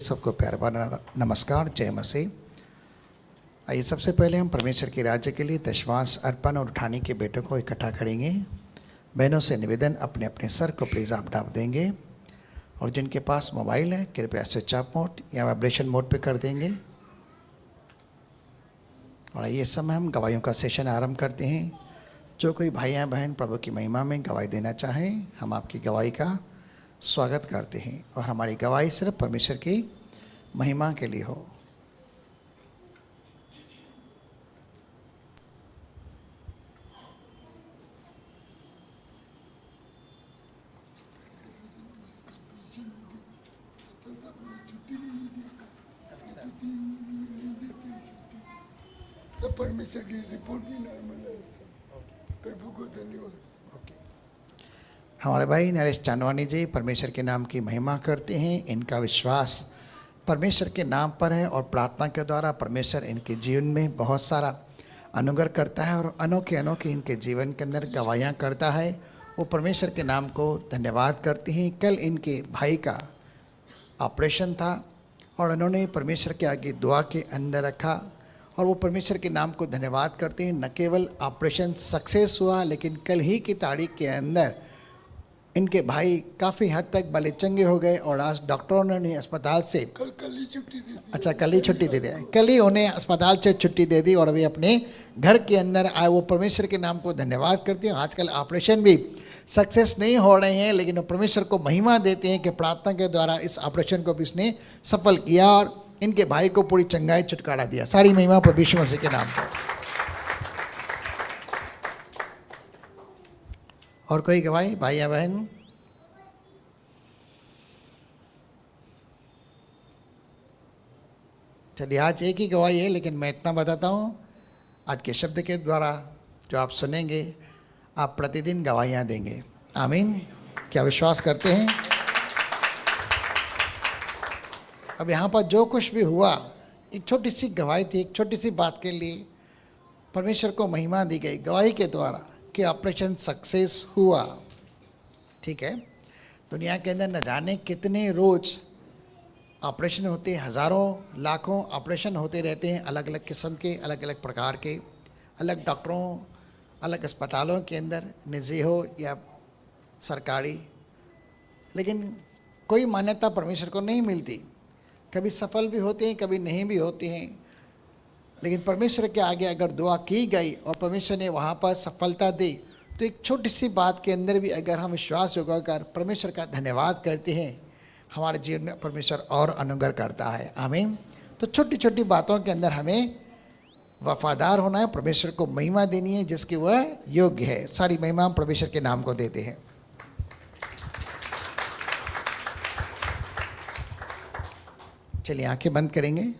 सबको प्यार भरा नमस्कार, जय मसीह। आइए सबसे पहले हम परमेश्वर के राज्य के लिए दशमांश अर्पण और उठाने के बेटों को इकट्ठा करेंगे। बहनों से निवेदन, अपने अपने सर को प्लीज़ आप डाल देंगे और जिनके पास मोबाइल है कृपया स्विच ऑफ मोड या वाइब्रेशन मोड पे कर देंगे। और आइए इस समय हम गवाहियों का सेशन आरंभ करते हैं। जो कोई भाई या बहन प्रभु की महिमा में गवाही देना चाहें, हम आपकी गवाही का स्वागत करते हैं और हमारी गवाही सिर्फ परमेश्वर की महिमा के लिए हो। परमेश्वर की रिपोर्ट भी नॉर्मल है। प्रभु को धन्यवाद। हमारे भाई नरेश चांदवानी जी परमेश्वर के नाम की महिमा करते हैं। इनका विश्वास परमेश्वर के नाम पर है और प्रार्थना के द्वारा परमेश्वर इनके जीवन में बहुत सारा अनुग्रह करता है और अनोखे अनोखे इनके जीवन के अंदर गवाहियाँ करता है। वो परमेश्वर के नाम को धन्यवाद करते हैं। कल इनके भाई का ऑपरेशन था और उन्होंने परमेश्वर के आगे दुआ के अंदर रखा और वो परमेश्वर के नाम को धन्यवाद करते हैं। न केवल ऑपरेशन सक्सेस हुआ, लेकिन कल ही की तारीख के अंदर इनके भाई काफ़ी हद तक भले चंगे हो गए और आज डॉक्टरों ने उन्हें अस्पताल से कल ही छुट्टी दे दी। अच्छा, कल ही छुट्टी दे दिया। कल ही उन्हें अस्पताल से छुट्टी दे दी और वे अपने घर के अंदर आए। वो परमेश्वर के नाम को धन्यवाद करते हैं। आजकल ऑपरेशन भी सक्सेस नहीं हो रहे हैं, लेकिन वो परमेश्वर को महिमा देते हैं कि प्रार्थना के द्वारा इस ऑपरेशन को भी इसने सफल किया और इनके भाई को पूरी चंगाई छुटकारा दिया। सारी महिमा प्रभु यीशु मसीह के नाम पर। और कोई गवाही भाई या बहन? चलिए, आज एक ही गवाही है, लेकिन मैं इतना बताता हूँ, आज के शब्द के द्वारा जो आप सुनेंगे, आप प्रतिदिन गवाहियाँ देंगे। आमीन। क्या विश्वास करते हैं? अब यहाँ पर जो कुछ भी हुआ, एक छोटी सी गवाही थी। एक छोटी सी बात के लिए परमेश्वर को महिमा दी गई गवाही के द्वारा कि ऑपरेशन सक्सेस हुआ। ठीक है, दुनिया के अंदर न जाने कितने रोज ऑपरेशन होते हैं, हज़ारों लाखों ऑपरेशन होते रहते हैं, अलग अलग किस्म के, अलग अलग प्रकार के, अलग डॉक्टरों, अलग अस्पतालों के अंदर, निजी हो या सरकारी। लेकिन कोई मान्यता परमेश्वर को नहीं मिलती। कभी सफल भी होते हैं, कभी नहीं भी होते हैं। लेकिन परमेश्वर के आगे अगर दुआ की गई और परमेश्वर ने वहाँ पर सफलता दी, तो एक छोटी सी बात के अंदर भी अगर हम विश्वास योग्य कर परमेश्वर का धन्यवाद करते हैं, हमारे जीवन में परमेश्वर और अनुग्रह करता है। आमीन। तो छोटी छोटी बातों के अंदर हमें वफादार होना है, परमेश्वर को महिमा देनी है जिसकी वह योग्य है। सारी महिमा हम परमेश्वर के नाम को देते हैं। चलिए आंखें बंद करेंगे।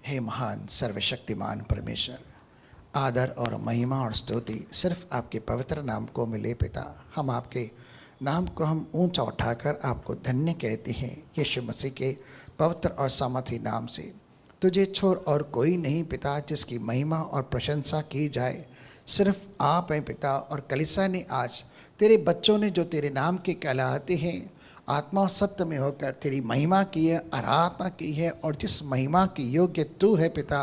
हे महान सर्वशक्तिमान परमेश्वर, आदर और महिमा और स्तुति सिर्फ आपके पवित्र नाम को मिले पिता। हम आपके नाम को हम ऊंचा उठाकर आपको धन्य कहते हैं यीशु मसीह के पवित्र और सामर्थी नाम से। तुझे छोड़ और कोई नहीं पिता जिसकी महिमा और प्रशंसा की जाए, सिर्फ आप हैं पिता। और कलीसिया ने आज तेरे बच्चों ने जो तेरे नाम के कहलाते हैं, आत्मा और सत्य में होकर तेरी महिमा की है, आराधना की है, और जिस महिमा की योग्य तू है पिता,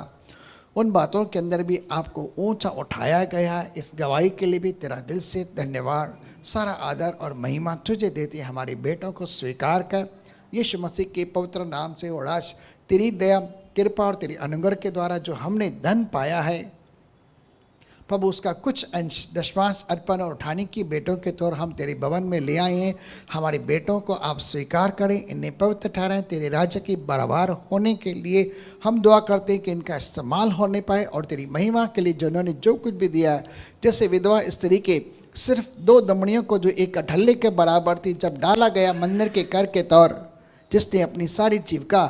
उन बातों के अंदर भी आपको ऊंचा उठाया गया है। इस गवाही के लिए भी तेरा दिल से धन्यवाद। सारा आदर और महिमा तुझे देते हैं। हमारे बेटों को स्वीकार कर यीशु मसीह के पवित्र नाम से। और आज तेरी दया, कृपा और तेरी अनुग्रह के द्वारा जो हमने धन पाया है प्रभु, उसका कुछ अंश दशमांश अर्पण और उठाने की बेटों के तौर हम तेरे भवन में ले आए हैं। हमारे बेटों को आप स्वीकार करें, इन्हें पवित्र ठहराएं। तेरे राज्य की बराबर होने के लिए हम दुआ करते हैं कि इनका इस्तेमाल होने पाए और तेरी महिमा के लिए जिन्होंने जो कुछ भी दिया है, जैसे विधवा स्त्री के सिर्फ 2 दमड़ियों को जो एक अठल्ले के बराबर थी, जब डाला गया मंदिर के कर के तौर, जिसने अपनी सारी जीविका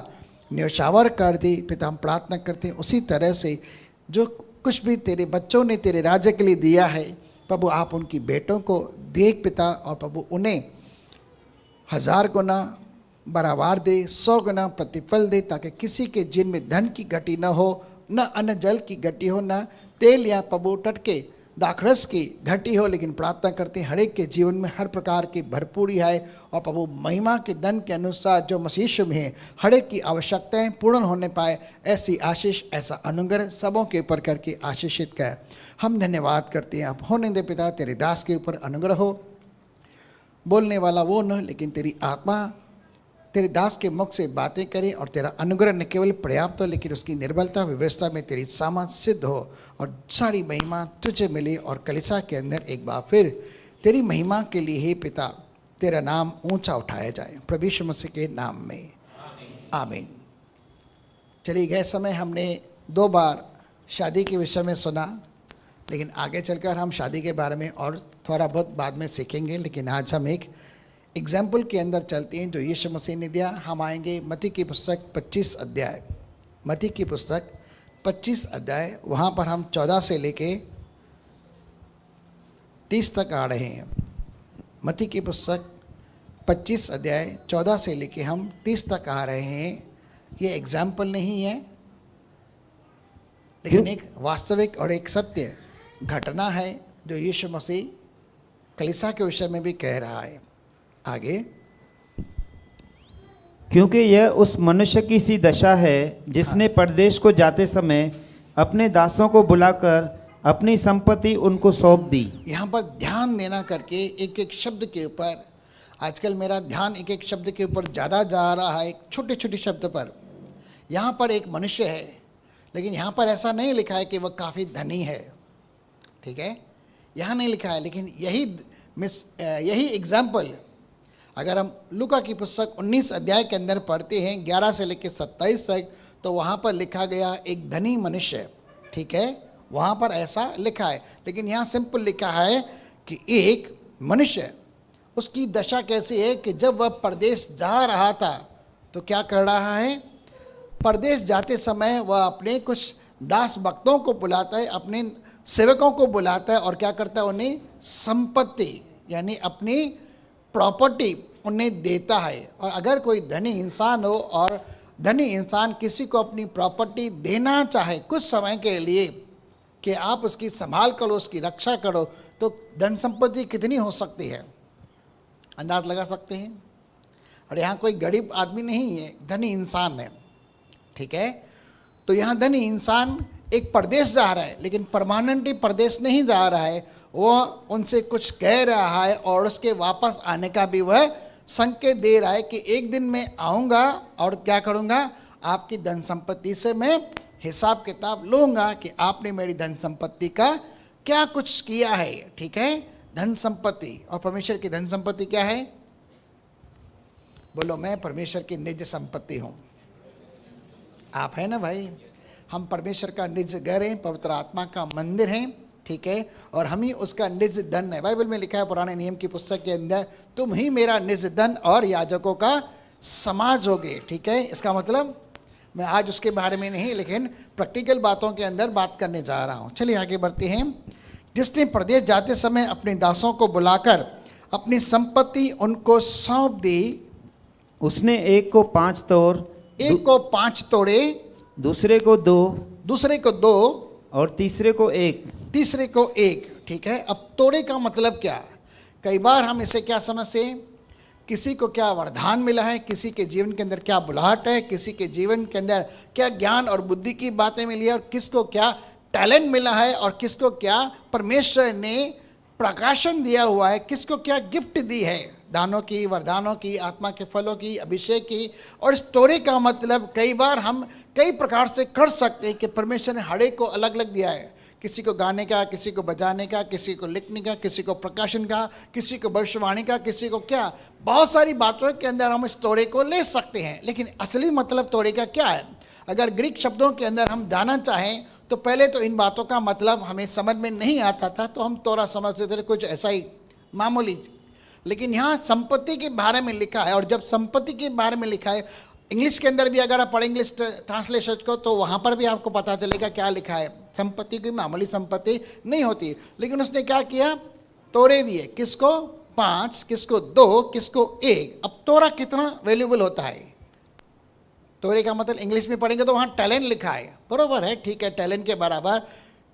न्यौछावर कर दी पिता, हम प्रार्थना करते हैं उसी तरह से जो कुछ भी तेरे बच्चों ने तेरे राज्य के लिए दिया है प्रभु, आप उनकी बेटों को देख पिता, और प्रभु उन्हें 1000 गुना बराबर दे, 100 गुना प्रतिफल दे, ताकि किसी के जीवन में धन की घटी न हो, न अन्न जल की घटी हो, न तेल या प्रभु टटके दाखरस की घटी हो, लेकिन प्रार्थना करते हैं हर एक के जीवन में हर प्रकार की भरपूरी आए और प्रभु महिमा के धन के अनुसार जो मसीह यीशु में है हर एक की आवश्यकताएं पूर्ण होने पाए, ऐसी आशीष ऐसा अनुग्रह सबों के ऊपर करके आशीषित कर। हम धन्यवाद करते हैं। आप होने दे पिता, तेरे दास के ऊपर अनुग्रह हो। बोलने वाला वो न, लेकिन तेरी आत्मा तेरे दास के मुख से बातें करे और तेरा अनुग्रह न केवल पर्याप्त हो, लेकिन उसकी निर्बलता व्यवस्था में तेरी सामर्थ सिद्ध हो और सारी महिमा तुझे मिले और कलीसिया के अंदर एक बार फिर तेरी महिमा के लिए ही पिता तेरा नाम ऊंचा उठाया जाए, प्रभु यीशु मसीह के नाम में आमीन। चलिए, गए समय हमने 2 बार शादी के विषय में सुना, लेकिन आगे चलकर हम शादी के बारे में और थोड़ा बहुत बाद में सीखेंगे। लेकिन आज हम एक एग्जाम्पल के अंदर चलते हैं जो यीशु मसीह ने दिया। हम आएंगे मत्ती की पुस्तक 25 अध्याय, मत्ती की पुस्तक 25 अध्याय, वहाँ पर हम 14 से लेके 30 तक आ रहे हैं। मत्ती की पुस्तक 25 अध्याय 14 से लेके हम 30 तक आ रहे हैं। ये एग्जाम्पल नहीं है, लेकिन एक वास्तविक और एक सत्य घटना है जो यीशु मसीह कलीसिया के विषय में भी कह रहा है। आगे, क्योंकि यह उस मनुष्य की सी दशा है जिसने परदेश को जाते समय अपने दासों को बुलाकर अपनी संपत्ति उनको सौंप दी। यहाँ पर ध्यान देना करके एक एक शब्द के ऊपर, आजकल मेरा ध्यान एक एक शब्द के ऊपर ज़्यादा जा रहा है, एक छोटे छोटे शब्द पर। यहाँ पर एक मनुष्य है, लेकिन यहाँ पर ऐसा नहीं लिखा है कि वह काफ़ी धनी है, ठीक है, यहाँ नहीं लिखा है। लेकिन यही एग्जाम्पल अगर हम लूका की पुस्तक 19 अध्याय के अंदर पढ़ते हैं 11 से लेकर 27 तक, तो वहाँ पर लिखा गया एक धनी मनुष्य, ठीक है, वहाँ पर ऐसा लिखा है। लेकिन यहाँ सिंपल लिखा है कि एक मनुष्य, उसकी दशा कैसी है कि जब वह परदेश जा रहा था तो क्या कर रहा है, परदेश जाते समय वह अपने कुछ दास भक्तों को बुलाता है, अपने सेवकों को बुलाता है और क्या करता है, उन्हें संपत्ति यानी अपनी प्रॉपर्टी उन्हें देता है। और अगर कोई धनी इंसान हो और धनी इंसान किसी को अपनी प्रॉपर्टी देना चाहे कुछ समय के लिए कि आप उसकी संभाल करो, उसकी रक्षा करो, तो धन संपत्ति कितनी हो सकती है, अंदाज लगा सकते हैं। और यहाँ कोई गरीब आदमी नहीं है, धनी इंसान है, ठीक है। तो यहाँ धनी इंसान एक परदेश जा रहा है, लेकिन परमानेंटली परदेश नहीं जा रहा है, वो उनसे कुछ कह रहा है और उसके वापस आने का भी वह संकेत दे रहा है कि एक दिन मैं आऊँगा और क्या करूँगा, आपकी धन संपत्ति से मैं हिसाब किताब लूँगा कि आपने मेरी धन संपत्ति का क्या कुछ किया है, ठीक है। धन संपत्ति और परमेश्वर की धन संपत्ति क्या है, बोलो, मैं परमेश्वर की निज संपत्ति हूँ। आप है ना भाई, हम परमेश्वर का निज घर हैं, पवित्र आत्मा का मंदिर हैं, ठीक है, और हम ही उसका निज धन है। बाइबल में लिखा है पुराने नियम की पुस्तक के अंदर, तुम ही मेरा निज धन और याजकों का समाज होगे, ठीक है। इसका मतलब मैं आज उसके बारे में नहीं, लेकिन प्रैक्टिकल बातों के अंदर बात करने जा रहा हूँ। चलिए आगे बढ़ते हैं। जिसने प्रदेश जाते समय अपने दासों को बुलाकर अपनी संपत्ति उनको सौंप दी, उसने एक को 5 तोड़, एक को 5 तोड़े, दूसरे को 2, दूसरे को 2 और तीसरे को 1, तीसरे को 1, ठीक है। अब तोड़े का मतलब क्या, कई बार हम इसे क्या समझते हैं, किसी को क्या वरदान मिला है, किसी के जीवन के अंदर क्या बुलाहट है, किसी के जीवन के अंदर क्या ज्ञान और बुद्धि की बातें मिली है, और किसको क्या टैलेंट मिला है, और किसको क्या परमेश्वर ने प्रकाशन दिया हुआ है, किसको क्या गिफ्ट दी है, दानों की, वरदानों की, आत्मा के फलों की, अभिषेक की। और इस तोड़े का मतलब कई बार हम कई प्रकार से कर सकते हैं कि परमेश्वर ने हर एक को अलग अलग दिया है, किसी को गाने का, किसी को बजाने का, किसी को लिखने का, किसी को प्रकाशन का, किसी को भविष्यवाणी का, किसी को क्या, बहुत सारी बातों के अंदर हम इस तोड़े को ले सकते हैं। लेकिन असली मतलब तोड़े का क्या है, अगर ग्रीक शब्दों के अंदर हम जाना चाहें तो पहले तो इन बातों का मतलब हमें समझ में नहीं आता था, तो हम तोड़ा समझते थे कुछ ऐसा ही मामूली। लेकिन यहाँ संपत्ति के बारे में लिखा है, और जब संपत्ति के बारे में लिखा है, इंग्लिश के अंदर भी अगर आप पढ़ें इंग्लिश ट्रांसलेशन को, तो वहाँ पर भी आपको पता चलेगा क्या लिखा है। संपत्ति की मामूली संपत्ति नहीं होती, लेकिन उसने क्या किया, तोड़े दिए, किसको 5, किसको 2, किसको 1। अब तोड़ा कितना वैल्यूबल होता है, तोड़े का मतलब इंग्लिश में पढ़ेंगे तो वहाँ टैलेंट लिखा है, बरोबर है, ठीक है, टैलेंट के बराबर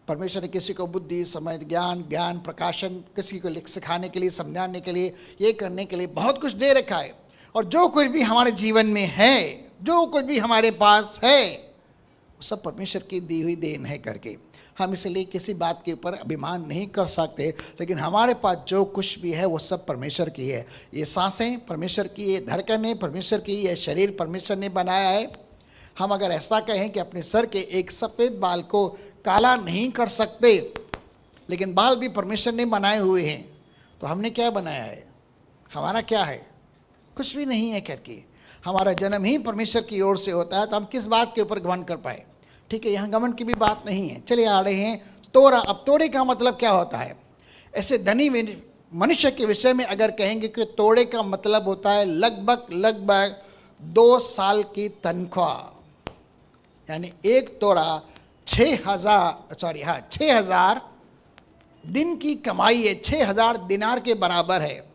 परमेश्वर ने किसी को बुद्धि, समझ, ज्ञान प्रकाशन, किसी को सिखाने के लिए, समझाने के लिए, ये करने के लिए बहुत कुछ दे रखा है। और जो कुछ भी हमारे जीवन में है, जो कुछ भी हमारे पास है, वो सब परमेश्वर की दी हुई देन है करके हम इसलिए किसी बात के ऊपर अभिमान नहीं कर सकते। लेकिन हमारे पास जो कुछ भी है वो सब परमेश्वर की है। ये सांसें परमेश्वर की, ये धड़कनें परमेश्वर की, ये शरीर परमेश्वर ने बनाया है। हम अगर ऐसा कहें कि अपने सर के एक सफ़ेद बाल को काला नहीं कर सकते, लेकिन बाल भी परमेश्वर ने बनाए हुए हैं, तो हमने क्या बनाया है? हमारा क्या है? कुछ भी नहीं है करके। हमारा जन्म ही परमेश्वर की ओर से होता है, तो हम किस बात के ऊपर घमंड कर पाए? ठीक है, यहाँ घमंड की भी बात नहीं है। चलिए आ रहे हैं तोरा। अब तोड़े का मतलब क्या होता है? ऐसे धनी मनुष्य के विषय में अगर कहेंगे कि तोड़े का मतलब होता है लगभग 2 साल की तनख्वाह, यानी एक तोड़ा 6,000 दिन की कमाई है, 6,000 दिनार के बराबर है।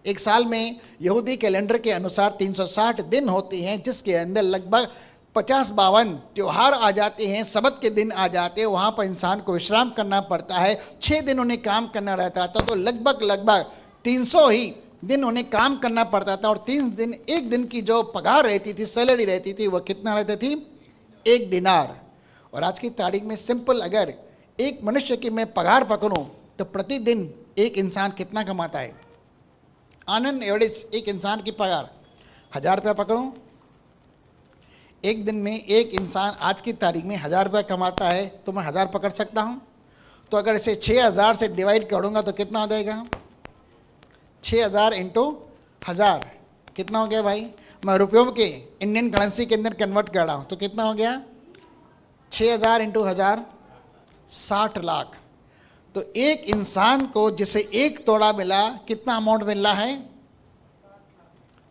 एक साल में यहूदी कैलेंडर के अनुसार 360 दिन होते हैं, जिसके अंदर लगभग 50-52 त्यौहार आ जाते हैं, सबत के दिन आ जाते हैं। वहाँ पर इंसान को विश्राम करना पड़ता है। 6 दिन उन्हें काम करना रहता था, तो लगभग 300 ही दिन उन्हें काम करना पड़ता था। और 3 दिन, एक दिन की जो पगार रहती थी, सैलरी रहती थी, वह कितना रहती थी? 1 दिनार। और आज की तारीख में सिंपल अगर एक मनुष्य की मैं पगार पकड़ूं तो प्रतिदिन एक इंसान कितना कमाता है? आनंद एवरेज एक इंसान की पगार 1,000 रुपया पकड़ूं, एक दिन में एक इंसान आज की तारीख में 1,000 रुपया कमाता है, तो मैं 1,000 पकड़ सकता हूं। तो अगर इसे 6,000 से डिवाइड करूंगा तो कितना हो जाएगा? 6,000 इंटू 1,000 कितना हो गया भाई? मैं रुपयों के इंडियन करेंसी के अंदर कन्वर्ट कर रहा हूं, तो कितना हो गया? 6,000 इंटू 1,000 60 लाख। तो एक इंसान को जिसे एक तोड़ा मिला, कितना अमाउंट मिल रहा है?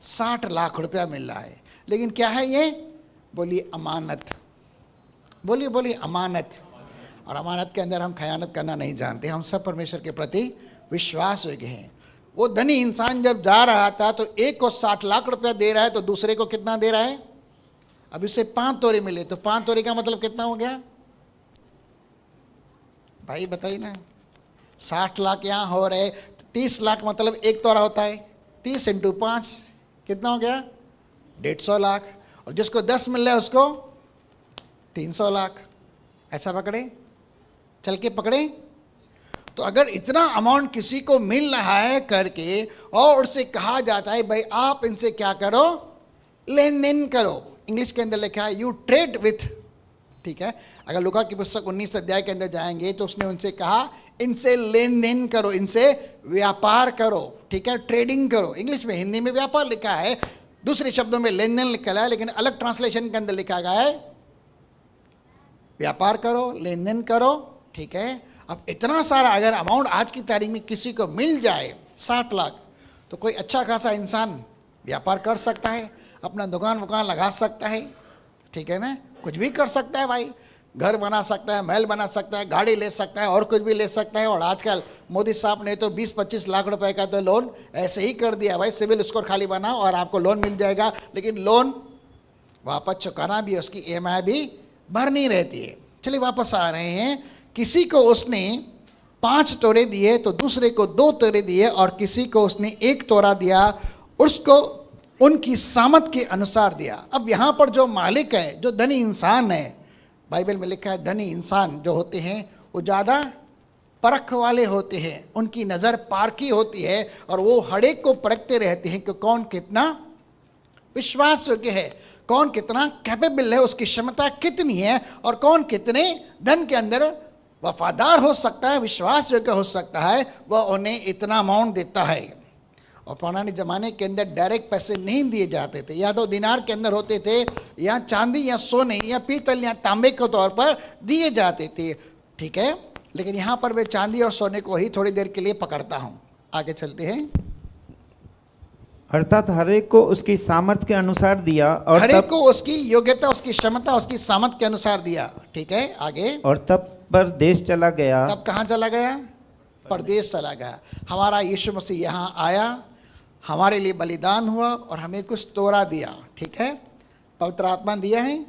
60 लाख रुपया मिल रहा है। लेकिन क्या है ये? बोलिए अमानत। बोलिए अमानत। और अमानत के अंदर हम खयानत करना नहीं जानते। हम सब परमेश्वर के प्रति विश्वास योग्य हैं। वो धनी इंसान जब जा रहा था तो एक को 60 लाख रुपया दे रहा है, तो दूसरे को कितना दे रहा है? अब इसे 5 तोड़े मिले, तो 5 तोड़े का मतलब कितना हो गया भाई? बताइए ना। 60 लाख यहाँ हो रहे, तो 30 लाख मतलब एक तोड़ा होता है। 30 इंटू 5 कितना हो गया? 150 लाख। और जिसको 10 मिल रहा है उसको 300 लाख। ऐसा पकड़े, चल के पकड़े। तो अगर इतना अमाउंट किसी को मिल रहा है करके, और उससे कहा जाता है भाई आप इनसे क्या करो? लेन देन करो। इंग्लिश के अंदर लिखा है यू ट्रेड विथ। ठीक है, अगर लूका की पुस्तक 19 अध्याय के अंदर जाएंगे तो उसने उनसे कहा इनसे लेन देन करो, इनसे व्यापार करो। ठीक है, ट्रेडिंग करो। इंग्लिश में, हिंदी में व्यापार लिखा है, दूसरे शब्दों में लेन देन लिखा है, लेकिन अलग ट्रांसलेशन के अंदर लिखा गया है व्यापार करो, लेन देन करो। ठीक है, अब इतना सारा अगर अमाउंट आज की तारीख में किसी को मिल जाए 60 लाख, तो कोई अच्छा खासा इंसान व्यापार कर सकता है, अपना दुकान लगा सकता है। ठीक है ना, कुछ भी कर सकता है भाई। घर बना सकता है, महल बना सकता है, गाड़ी ले सकता है, और कुछ भी ले सकता है। और आजकल मोदी साहब ने तो 20-25 लाख रुपए का तो लोन ऐसे ही कर दिया भाई। सिविल स्कोर खाली बनाओ और आपको लोन मिल जाएगा। लेकिन लोन वापस चुकाना भी, उसकी EMI भी भरनी रहती है। चलिए वापस आ रहे हैं। किसी को उसने 5 तोड़े दिए, तो दूसरे को 2 तोड़े दिए, और किसी को उसने 1 तोड़ा दिया, उसको उनकी सामत के अनुसार दिया। अब यहाँ पर जो मालिक है, जो धनी इंसान है, बाइबल में लिखा है धनी इंसान जो होते हैं वो ज़्यादा परख वाले होते हैं, उनकी नज़र पारखी होती है, और वो हर एक को परखते रहते हैं कि कौन कितना विश्वास योग्य है, कौन कितना कैपेबल है, उसकी क्षमता कितनी है, और कौन कितने धन के अंदर वफादार हो सकता है, विश्वास योग्य हो सकता है। वह उन्हें इतना अमाउंट देता है। और पुराने ज़माने के अंदर डायरेक्ट पैसे नहीं दिए जाते थे, या तो दिनार के अंदर होते थे, या चांदी या सोने या पीतल या तांबे के तौर पर दिए जाते थे। ठीक है, लेकिन यहाँ पर मैं चांदी और सोने को ही थोड़ी देर के लिए पकड़ता हूँ। आगे चलते हैं। अर्थात हर एक को उसकी सामर्थ्य के अनुसार दिया, और हर एक को उसकी योग्यता, उसकी क्षमता, उसकी सामर्थ्य के अनुसार दिया। ठीक है, आगे। और तब परदेश चला गया। तब कहाँ चला गया? परदेश चला गया। हमारा यीशु मसीह यहाँ आया, हमारे लिए बलिदान हुआ, और हमें कुछ तोड़ा दिया। ठीक है, पवित्र आत्मा दिया है,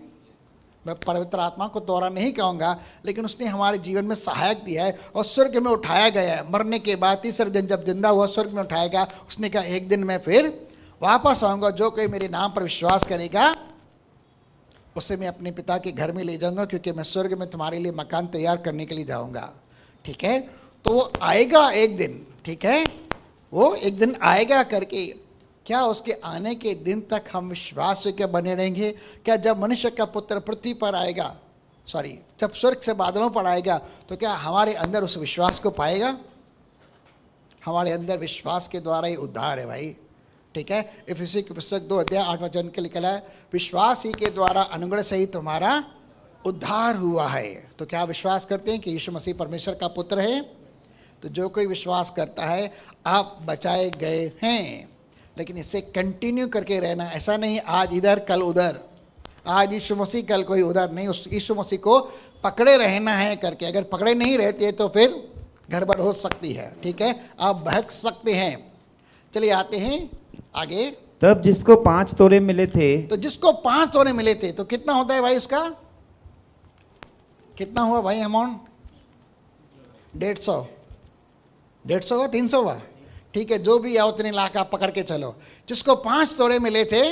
मैं पवित्र आत्मा को द्वारा नहीं कहूँगा, लेकिन उसने हमारे जीवन में सहायक दिया है और स्वर्ग में उठाया गया है। मरने के बाद तीसरे दिन जब जिंदा हुआ स्वर्ग में उठाया गया, उसने कहा एक दिन मैं फिर वापस आऊँगा, जो कोई मेरे नाम पर विश्वास करेगा उसे मैं अपने पिता के घर में ले जाऊँगा, क्योंकि मैं स्वर्ग में तुम्हारे लिए मकान तैयार करने के लिए जाऊँगा। ठीक है, तो वो आएगा एक दिन, ठीक है, वो एक दिन आएगा करके। क्या उसके आने के दिन तक हम विश्वास के बने रहेंगे? क्या जब मनुष्य का पुत्र पृथ्वी पर आएगा, जब स्वर्ग से बादलों पर आएगा, तो क्या हमारे अंदर उस विश्वास को पाएगा? हमारे अंदर विश्वास के द्वारा ही उद्धार है भाई। ठीक है, इफिसी की पुस्तक 2 अध्याय 8 वचन के लिखा है, विश्वास ही के द्वारा अनुग्रह से ही तुम्हारा उद्धार हुआ है। तो क्या विश्वास करते हैं कि यीशु मसीह परमेश्वर का पुत्र है? तो जो कोई विश्वास करता है आप बचाए गए हैं। लेकिन इसे कंटिन्यू करके रहना, ऐसा नहीं आज इधर कल उधर, आज यीशु मसीह कल कोई उधर नहीं, उस यीशु मसीह को पकड़े रहना है करके। अगर पकड़े नहीं रहते तो फिर गड़बड़ हो सकती है। ठीक है, आप बहक सकते हैं। चलिए आते हैं आगे। तब जिसको 5 तोले मिले थे, तो जिसको 5 तोले मिले थे, तो कितना होता है भाई उसका? कितना हुआ भाई अमाउंट? 150 हुआ, 300 हुआ, ठीक है, जो भी है उतने लाख आप पकड़ के चलो। जिसको 5 तोले मिले थे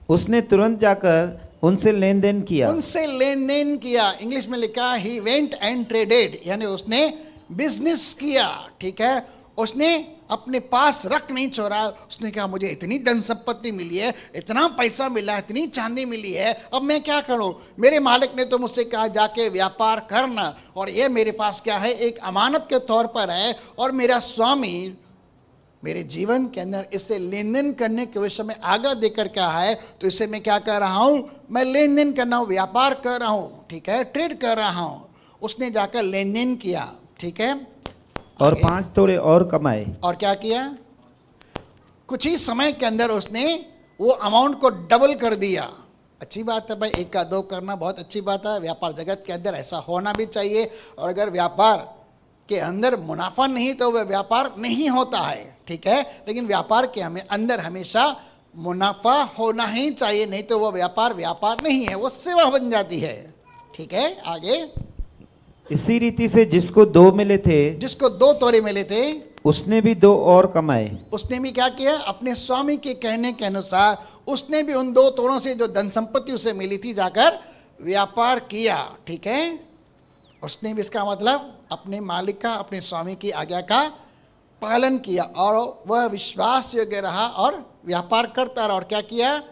उसने तुरंत जाकर उनसे लेन देन किया। उनसे लेन देन किया। इंग्लिश में लिखा ही वेंट एंड ट्रेडेड, यानी उसने बिजनेस किया। ठीक है, उसने अपने पास रख नहीं छोड़ा। उसने कहा मुझे इतनी धन संपत्ति मिली है, इतना पैसा मिला, इतनी चांदी मिली है, अब मैं क्या करूं? मेरे मालिक ने तो मुझसे कहा जाके व्यापार करना, और ये मेरे पास क्या है, एक अमानत के तौर पर है, और मेरा स्वामी मेरे जीवन के अंदर इससे लेन देन करने के विषय में आज्ञा देकर क्या है, तो इससे मैं क्या कर रहा हूं? मैं लेन देन कर रहा हूं, व्यापार कर रहा हूं। ठीक है, ट्रेड कर रहा हूं। उसने जाकर लेन देन किया। ठीक है, और 5 तोले और कमाए। और क्या किया? कुछ ही समय के अंदर उसने वो अमाउंट को डबल कर दिया। अच्छी बात है भाई, 1 का 2 करना बहुत अच्छी बात है। व्यापार जगत के अंदर ऐसा होना भी चाहिए। और अगर व्यापार के अंदर मुनाफा नहीं तो वह व्यापार नहीं होता है। ठीक है, लेकिन व्यापार के अंदर हमेशा मुनाफा होना ही चाहिए, नहीं तो वह व्यापार नहीं है, वो सेवा बन जाती है। ठीक है, आगे। इसी रीति से जिसको 2 मिले थे, जिसको 2 तोले मिले थे, उसने भी 2 और कमाए। उसने भी क्या किया? अपने स्वामी के कहने के अनुसार उसने भी उन 2 तोड़ों से जो धन संपत्ति उसे मिली थी जाकर व्यापार किया। ठीक है, उसने भी, इसका मतलब अपने मालिक का, अपने स्वामी की आज्ञा का पालन किया, और वह विश्वास योग्य रहा और व्यापार करता रहा। और क्या किया?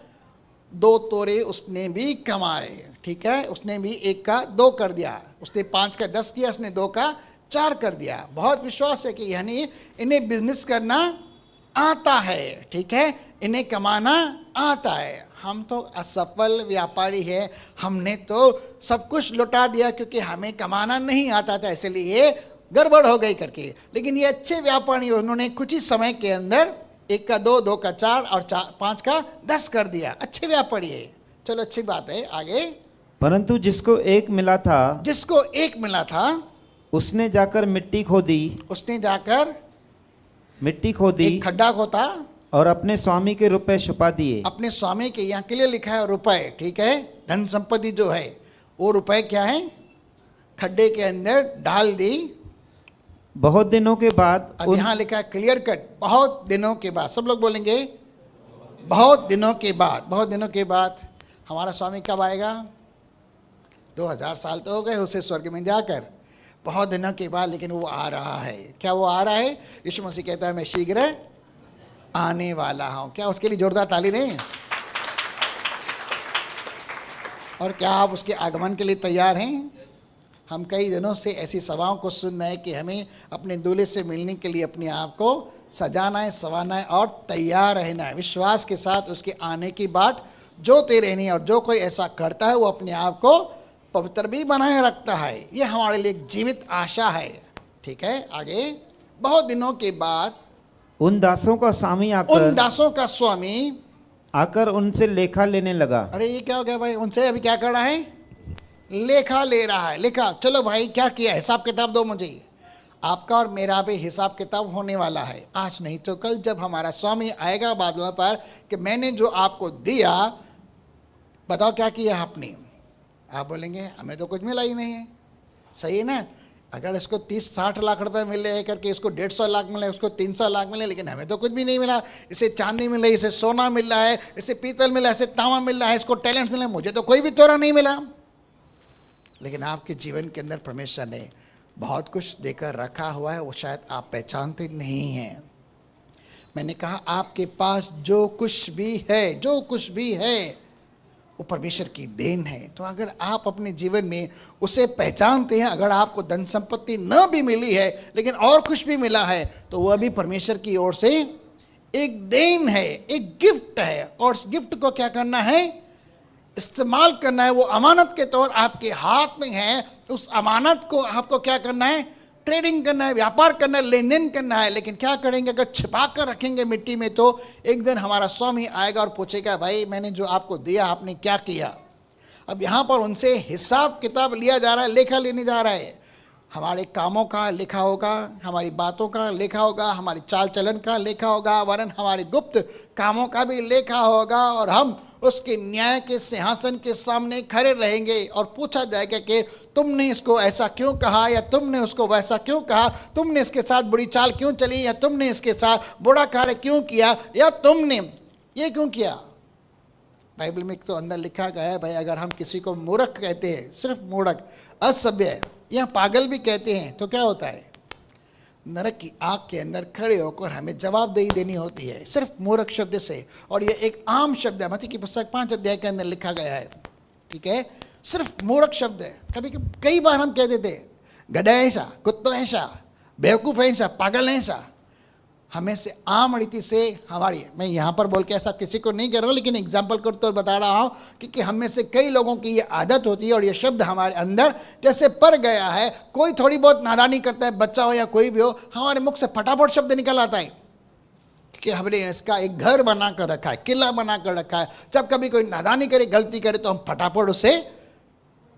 2 तोले उसने भी कमाए। ठीक है, उसने भी 1 का 2 कर दिया, उसने 5 का 10 किया, उसने 2 का 4 कर दिया। बहुत विश्वास है कि यानी इन्हें बिजनेस करना आता है। ठीक है, इन्हें कमाना आता है। हम तो असफल व्यापारी हैं, हमने तो सब कुछ लुटा दिया क्योंकि हमें कमाना नहीं आता था, इसलिए गड़बड़ हो गई करके। लेकिन ये अच्छे व्यापारी, उन्होंने कुछ ही समय के अंदर 1 का 2, 2 का 4 और 5 का 10 कर दिया। अच्छे व्यापारी है, चलो अच्छी बात है। आगे। परंतु जिसको 1 मिला था, जिसको 1 मिला था, उसने जाकर मिट्टी खोदी, एक खड्डा खोदा और अपने स्वामी के रुपए छुपा दिए। अपने स्वामी के, यहाँ के लिए लिखा है रुपए। ठीक है, धन संपत्ति जो है वो रुपए क्या है, खड्डे के अंदर डाल दी। बहुत दिनों के बाद, अब यहाँ लिखा है क्लियर कट, बहुत दिनों के बाद। सब लोग बोलेंगे बहुत दिनों के बाद। बहुत दिनों के बाद हमारा स्वामी कब आएगा? 2000 साल तो हो गए उसे स्वर्ग में जाकर, बहुत दिनों के बाद, लेकिन वो आ रहा है। क्या वो आ रहा है? यीशु मसीह कहता है मैं शीघ्र आने वाला हूं। क्या उसके लिए जोरदार ताली दें? और क्या आप उसके आगमन के लिए तैयार हैं? हम कई दिनों से ऐसी सभाओं को सुन रहे हैं कि हमें अपने दूल्हे से मिलने के लिए अपने आप को सजाना है, संवारना है और तैयार रहना है। विश्वास के साथ उसके आने की बाट जोते रहनी है। और जो कोई ऐसा करता है वो अपने आप को पवित्र भी बनाए रखता है। ये हमारे लिए एक जीवित आशा है। ठीक है, आगे। बहुत दिनों के बाद उन दासों का स्वामी आकर उनसे लेखा लेने लगा। अरे ये क्या हो गया भाई? उनसे अभी क्या कर रहा है? लेखा ले रहा है। लेखा, चलो भाई क्या किया, हिसाब किताब दो मुझे। आपका और मेरा भी हिसाब किताब होने वाला है, आज नहीं तो कल, जब हमारा स्वामी आएगा बादलों पर, कि मैंने जो आपको दिया, बताओ क्या किया आपने? आप बोलेंगे हमें तो कुछ मिला ही नहीं है, सही है ना। अगर इसको 30-60 लाख रुपए मिले करके इसको 150 लाख मिले, उसको 300 लाख मिले, लेकिन हमें तो कुछ भी नहीं मिला। इसे चांदी मिल रही, इसे सोना मिल रहा है, इसे पीतल मिला है, इसे तांबा मिल रहा है, इसको टैलेंट मिला है, मुझे तो कोई भी तोड़ा नहीं मिला। लेकिन आपके जीवन के अंदर परमेश्वर ने बहुत कुछ देकर रखा हुआ है, वो शायद आप पहचानते नहीं हैं। मैंने कहा आपके पास जो कुछ भी है, जो कुछ भी है वो परमेश्वर की देन है। तो अगर आप अपने जीवन में उसे पहचानते हैं, अगर आपको धन संपत्ति न भी मिली है लेकिन और कुछ भी मिला है, तो वह भी परमेश्वर की ओर से एक देन है, एक गिफ्ट है। और उस गिफ्ट को क्या करना है? इस्तेमाल करना है। वो अमानत के तौर आपके हाथ में है, उस अमानत को आपको क्या करना है? ट्रेडिंग करना है, व्यापार करना है, लेन देन करना है। लेकिन क्या करेंगे? अगर छिपा कर रखेंगे मिट्टी में, तो एक दिन हमारा स्वामी आएगा और पूछेगा, भाई मैंने जो आपको दिया आपने क्या किया? अब यहाँ पर उनसे हिसाब किताब लिया जा रहा है, लेखा लेने जा रहा है। हमारे कामों का लेखा होगा, हमारी बातों का लेखा होगा, हमारी चाल चलन का लेखा होगा, वरन हमारे गुप्त कामों का भी लेखा होगा। और हम उसके न्याय के सिंहासन के सामने खड़े रहेंगे और पूछा जाएगा कि तुमने इसको ऐसा क्यों कहा, या तुमने उसको वैसा क्यों कहा, तुमने इसके साथ बुरी चाल क्यों चली, या तुमने इसके साथ बुरा कार्य क्यों किया, या तुमने ये क्यों किया। बाइबल में तो अंदर लिखा गया है, भाई अगर हम किसी को मूर्ख कहते हैं, सिर्फ मूर्ख, असभ्य या पागल भी कहते हैं, तो क्या होता है? नरक की आग के अंदर खड़े होकर हमें जवाबदेही देनी होती है, सिर्फ मूर्ख शब्द से। और ये एक आम शब्द है, मत्ती की पुस्तक 5 अध्याय के अंदर लिखा गया है, ठीक है। सिर्फ मूर्ख शब्द है। कई बार हम कह देते गधा ऐसा, कुत्ता ऐसा, बेवकूफ़ ऐसा, पागल ऐसा। हमें से आम रीति से हमारी, मैं यहाँ पर बोल के ऐसा किसी को नहीं कह रहा हूँ, लेकिन एग्जाम्पल कर तो बता रहा हूँ, क्योंकि हम में से कई लोगों की ये आदत होती है और ये शब्द हमारे अंदर जैसे पड़ गया है। कोई थोड़ी बहुत नादानी करता है, बच्चा हो या कोई भी हो, हमारे मुख से फटाफट शब्द निकल आता है, क्योंकि हमने इसका एक घर बना कर रखा है, किला बना कर रखा है। जब कभी कोई नादानी करे, गलती करे, तो हम फटाफट उसे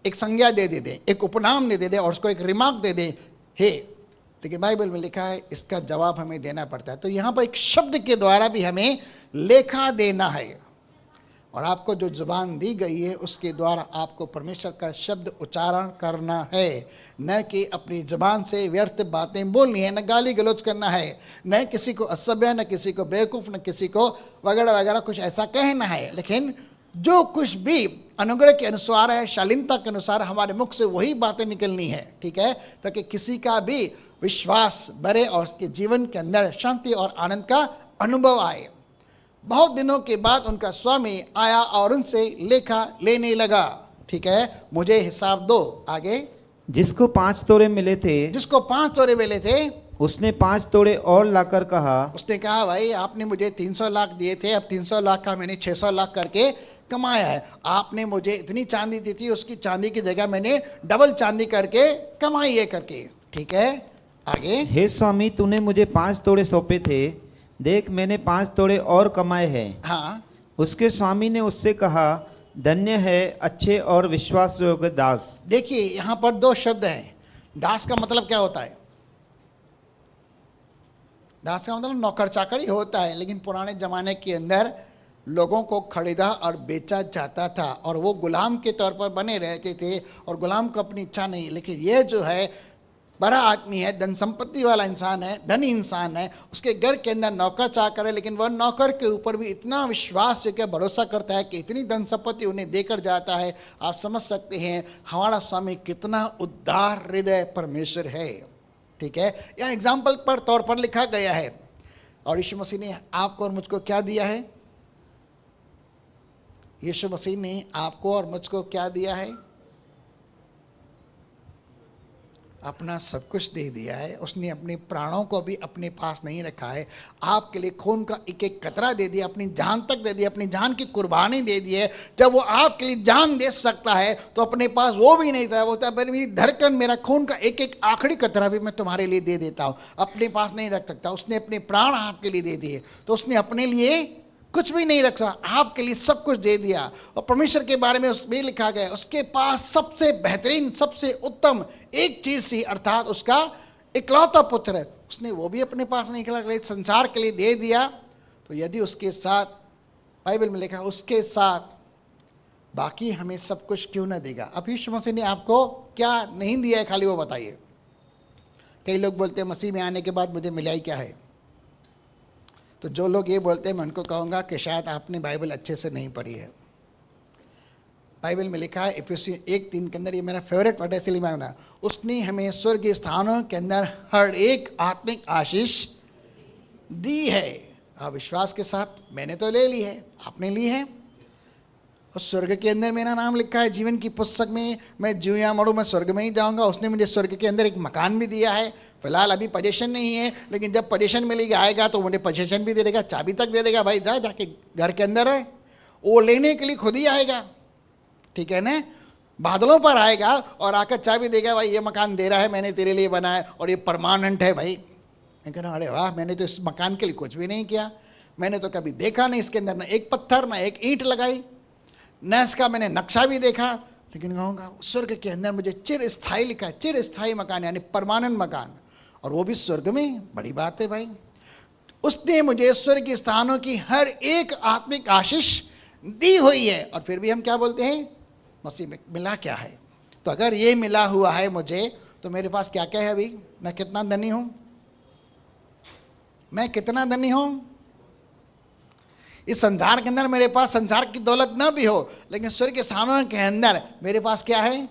एक संज्ञा दे दें, एक उपनाम दे दें और उसको एक रिमार्क दे दें, हे। लेकिन बाइबल में लिखा है इसका जवाब हमें देना पड़ता है। तो यहाँ पर एक शब्द के द्वारा भी हमें लेखा देना है। और आपको जो जुबान दी गई है उसके द्वारा आपको परमेश्वर का शब्द उच्चारण करना है, न कि अपनी जुबान से व्यर्थ बातें बोलनी है, न गाली गलौज करना है, न किसी को असभ्य, न किसी को बेवकूफ़, न किसी को वगैरह वगैरह कुछ ऐसा कहना है। लेकिन जो कुछ भी अनुग्रह के अनुसार है, शालीनता के अनुसार हमारे मुख से वही बातें निकलनी है, ठीक है, ताकि किसी का भी विश्वास बढ़े और उसके जीवन के अंदर शांति और आनंद का अनुभव आए। बहुत दिनों के बाद उनका स्वामी आया और उनसे लेखा लेने लगा, ठीक है। मुझे हिसाब दो। आगे, जिसको 5 तोड़े मिले थे, जिसको 5 तोड़े मिले थे, उसने 5 तोड़े और लाकर कहा, उसने कहा, भाई आपने मुझे 300 लाख दिए थे, अब 300 लाख का मैंने 600 लाख करके कमाया है। आपने मुझे इतनी चांदी दी थी, उसकी चांदी की जगह मैंने डबल चांदी करके कमाई है करके, ठीक है। आगे, हे स्वामी, तूने मुझे 5 तोड़े सौंपे थे, देख मैंने 5 तोड़े और कमाए हैं। हाँ, उसके स्वामी ने उससे कहा, धन्य है अच्छे और विश्वासयोग्य दास। देखिए यहाँ पर 2 शब्द हैं। दास का मतलब क्या होता है? दास का मतलब नौकर चाकर ही होता है। लेकिन पुराने ज़माने के अंदर लोगों को खरीदा और बेचा जाता था और वो गुलाम के तौर पर बने रहते थे, और गुलाम को अपनी इच्छा नहीं। लेकिन ये जो है बड़ा आदमी है, धन संपत्ति वाला इंसान है, धनी इंसान है, उसके घर के अंदर नौकर चाकर है, लेकिन वह नौकर के ऊपर भी इतना विश्वास का भरोसा करता है कि इतनी धन संपत्ति उन्हें देकर जाता है। आप समझ सकते हैं हमारा स्वामी कितना उदार हृदय परमेश्वर है, ठीक है। यहाँ एग्जाम्पल पर तौर पर लिखा गया है। और यीशु मसीह ने आपको और मुझको क्या दिया है? यीशु मसीह ने आपको और मुझको क्या दिया है? अपना सब कुछ दे दिया है। उसने अपने प्राणों को भी अपने पास नहीं रखा है। आपके लिए खून का एक एक कतरा दे दिया, अपनी जान तक दे दिया, अपनी जान की कुर्बानी दे दी है। जब वो आपके लिए जान दे सकता है तो अपने पास वो भी नहीं था। वो था, मेरी धड़कन, मेरा खून का एक एक आखिरी कतरा भी मैं तुम्हारे लिए दे देता हूँ, अपने पास नहीं रख सकता। उसने अपने प्राण आपके लिए दे दिए, तो उसने अपने लिए कुछ भी नहीं रखा, आपके लिए सब कुछ दे दिया। और परमेश्वर के बारे में उसमें लिखा गया, उसके पास सबसे बेहतरीन, सबसे उत्तम एक चीज थी, अर्थात उसका इकलौता पुत्र है। उसने वो भी अपने पास नहीं रखा, संसार के लिए दे दिया। तो यदि उसके साथ, बाइबल में लिखा, उसके साथ बाकी हमें सब कुछ क्यों ना देगा। अब यीशु मसीह ने आपको क्या नहीं दिया है, खाली वो बताइए। कई लोग बोलते हैं मसीह में आने के बाद मुझे मिला ही क्या है। तो जो लोग ये बोलते हैं मैं उनको कहूँगा कि शायद आपने बाइबल अच्छे से नहीं पढ़ी है। बाइबल में लिखा है इफिसियों 1:3 के अंदर, ये मेरा फेवरेट वर्ड है इसलिए मैं बना, उसने हमें स्वर्गीय स्थानों के अंदर हर एक आत्मिक आशीष दी है। आप विश्वास के साथ, मैंने तो ले ली है, आपने ली है। और स्वर्ग के अंदर मेरा नाम लिखा है जीवन की पुस्तक में, मैं जीऊं या मरूं मैं स्वर्ग में ही जाऊंगा। उसने मुझे स्वर्ग के अंदर एक मकान भी दिया है। फिलहाल अभी पोजीशन नहीं है, लेकिन जब पोजीशन मिलेगी आएगा तो मुझे पोजीशन भी दे देगा, चाबी तक दे देगा। भाई जा जाके घर के अंदर है, वो लेने के लिए खुद ही आएगा, ठीक है ना। बादलों पर आएगा और आकर चाबी देगा, भाई ये मकान दे रहा है, मैंने तेरे लिए बनाया और ये परमानेंट है। भाई मैं कह रहा अरे वाह, मैंने तो इस मकान के लिए कुछ भी नहीं किया, मैंने तो कभी देखा नहीं इसके अंदर ना एक पत्थर ना एक ईंट लगाई, न इसका मैंने नक्शा भी देखा। लेकिन कहूँगा स्वर्ग के अंदर मुझे चिर स्थायी लिखा है, चिर स्थायी मकान यानी परमानेंट मकान, और वो भी स्वर्ग में। बड़ी बात है भाई। उसने मुझे स्वर्ग के स्थानों की हर एक आत्मिक आशीष दी हुई है। और फिर भी हम क्या बोलते हैं, मसीह में मिला क्या है। तो अगर ये मिला हुआ है मुझे, तो मेरे पास क्या क्या है अभी। मैं कितना धनी हूँ, मैं कितना धनी हूँ। इस संसार के अंदर मेरे पास संसार की दौलत ना भी हो, लेकिन स्वर्ग के स्थानों के अंदर मेरे पास क्या है,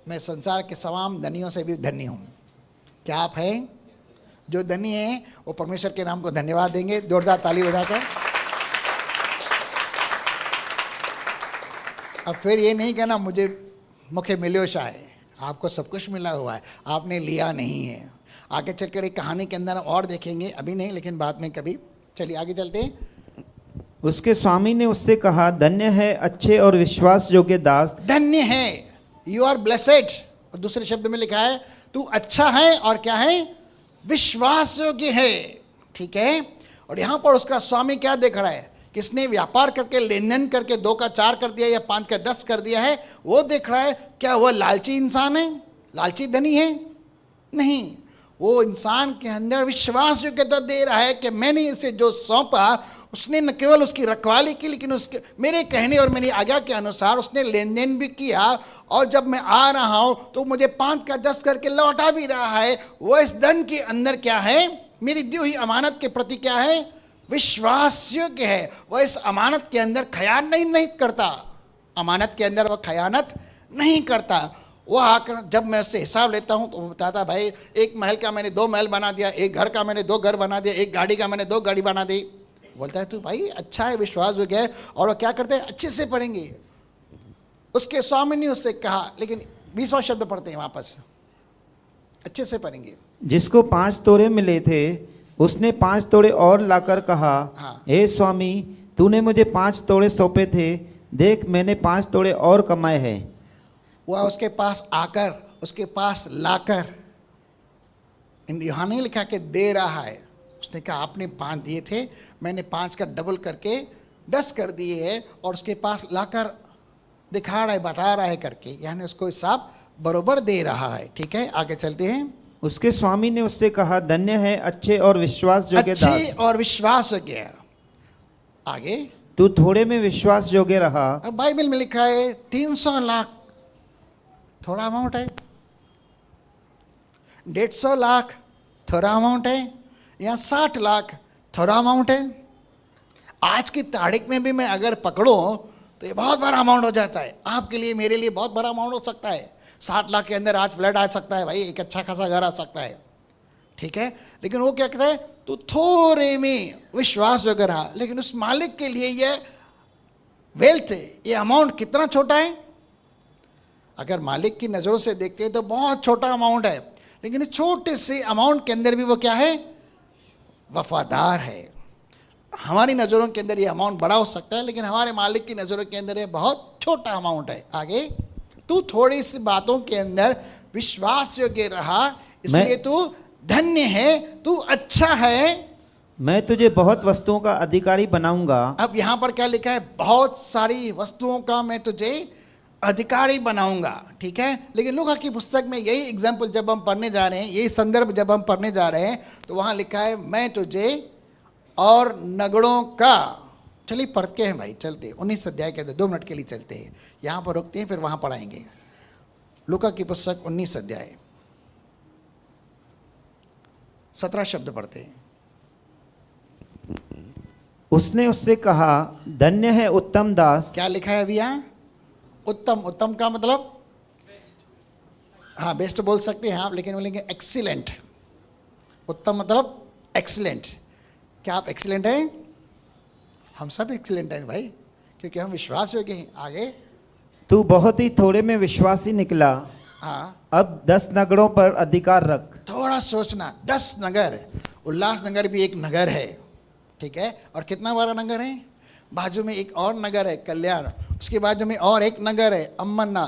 मैं संसार के तमाम धनियों से भी धनी हूँ। क्या आप हैं? जो धनी हैं वो परमेश्वर के नाम को धन्यवाद देंगे, जोरदार ताली बजाकर। अब फिर ये नहीं कहना मुझे मिलो शायद, आपको सब कुछ मिला हुआ है, आपने लिया नहीं है। आगे चलकर एक कहानी के अंदर और देखेंगे, अभी नहीं लेकिन बाद में कभी। चलिए आगे चलते हैं। उसके स्वामी ने उससे कहा, धन्य है अच्छे और विश्वास योग्य दास। धन्य है, यू आर ब्लेसेड। और दूसरे शब्द में लिखा है तू अच्छा है और क्या है, विश्वास योग्य है, ठीक है। और यहाँ पर उसका स्वामी क्या देख रहा है, किसने व्यापार करके लेन देन करके 2 का 4 कर दिया या 5 का 10 कर दिया है, वो देख रहा है। क्या वह लालची इंसान है, लालची धनी है? नहीं, वो इंसान के अंदर विश्वास योग्यता दे रहा है कि मैंने इसे जो सौंपा, उसने न केवल उसकी रखवाली की, लेकिन उसके मेरे कहने और मेरी आज्ञा के अनुसार उसने लेन देन भी किया। और जब मैं आ रहा हूँ तो मुझे 5 का 10 करके लौटा भी रहा है। वो इस धन के अंदर क्या है, मेरी दी हुई अमानत के प्रति क्या है, विश्वास योग्य है। वह इस अमानत के अंदर खयान नहीं करता, अमानत के अंदर वह खयानत नहीं करता। वो आकर जब मैं उससे हिसाब लेता हूँ तो वो बताता, भाई एक महल का मैंने 2 महल बना दिया, एक घर का मैंने 2 घर बना दिया, एक गाड़ी का मैंने 2 गाड़ी बना दी। बोलता है तू भाई अच्छा है, विश्वास योग्य है। और वो क्या करते हैं, अच्छे से पढ़ेंगे। उसके स्वामी ने उससे कहा, लेकिन 20वां शब्द पढ़ते हैं वापस, अच्छे से पढ़ेंगे। जिसको 5 तोड़े मिले थे उसने 5 तोड़े और लाकर कहा, हाँ। हे स्वामी तूने मुझे 5 तोड़े सौंपे थे, देख मैंने 5 तोड़े और कमाए हैं। वह उसके पास आकर, उसके पास लाकर, यहाँ नहीं लिखा कि दे रहा है। उसने कहा आपने 5 दिए थे, मैंने 5 का डबल करके 10 कर दिए है, और उसके पास लाकर दिखा रहा है, बता रहा है करके, यानी उसको हिसाब बरोबर दे रहा है, ठीक है। आगे चलते हैं। उसके स्वामी ने उससे कहा, धन्य है अच्छे और विश्वास योग्य दास। अच्छे और विश्वास योग्य। आगे, तू थोड़े में विश्वास योग्य रहा। अब बाइबल में लिखा है 300 लाख थोड़ा अमाउंट है, 150 लाख थोड़ा अमाउंट है, या 60 लाख थोड़ा अमाउंट है। आज की तारीख में भी मैं अगर पकड़ूं तो ये बहुत बड़ा अमाउंट हो जाता है। आपके लिए, मेरे लिए बहुत बड़ा अमाउंट हो सकता है। 60 लाख के अंदर आज फ्लैट आ सकता है भाई, एक अच्छा खासा घर आ सकता है, ठीक है। लेकिन वो क्या कहता है, तो थोड़े में विश्वास योग्य रहा। लेकिन उस मालिक के लिए ये वेल्थ, ये अमाउंट कितना छोटा है। अगर मालिक की नज़रों से देखते हैं तो बहुत छोटा अमाउंट है, लेकिन इस छोटे से अमाउंट के अंदर भी वो क्या है, वफादार है। हमारी नज़रों के अंदर ये अमाउंट बड़ा हो सकता है, लेकिन हमारे मालिक की नज़रों के अंदर ये बहुत छोटा अमाउंट है। आगे, तू थोड़ी सी बातों के अंदर विश्वास योग्य रहा, इसलिए तू धन्य है, तू अच्छा है, मैं तुझे बहुत वस्तुओं का अधिकारी बनाऊंगा। अब यहां पर क्या लिखा है, बहुत सारी वस्तुओं का मैं तुझे अधिकारी बनाऊंगा, ठीक है। लेकिन लूका की पुस्तक में यही एग्जाम्पल जब हम पढ़ने जा रहे हैं, यही संदर्भ जब हम पढ़ने जा रहे हैं, तो वहां लिखा है मैं तुझे और नगरों का चलिए पढ़ते हैं भाई, चलते हैं 19 अध्याय के अंदर 2 मिनट के लिए चलते हैं, यहाँ पर रुकते हैं फिर वहाँ पढ़ाएंगे। लूका की पुस्तक 19 अध्याय 17 शब्द पढ़ते हैं। उसने उससे कहा, धन्य है उत्तम दास। क्या लिखा है अभी यहाँ? उत्तम। उत्तम का मतलब, हाँ बेस्ट बोल सकते हैं आप, लेकिन बोलेंगे एक्सीलेंट। उत्तम मतलब एक्सीलेंट। क्या आप एक्सीलेंट हैं? हम सब एक्सीलेंट हैं भाई, क्योंकि हम विश्वास योग्य हैं। आगे, तू बहुत ही थोड़े में विश्वासी निकला, हाँ अब 10 नगरों पर अधिकार रख। थोड़ा सोचना, 10 नगर, उल्लासनगर भी एक नगर है, ठीक है, और कितना बड़ा नगर है? बाजू में एक और नगर है कल्याण, उसके बाजू में और एक नगर है अम्मन्ना।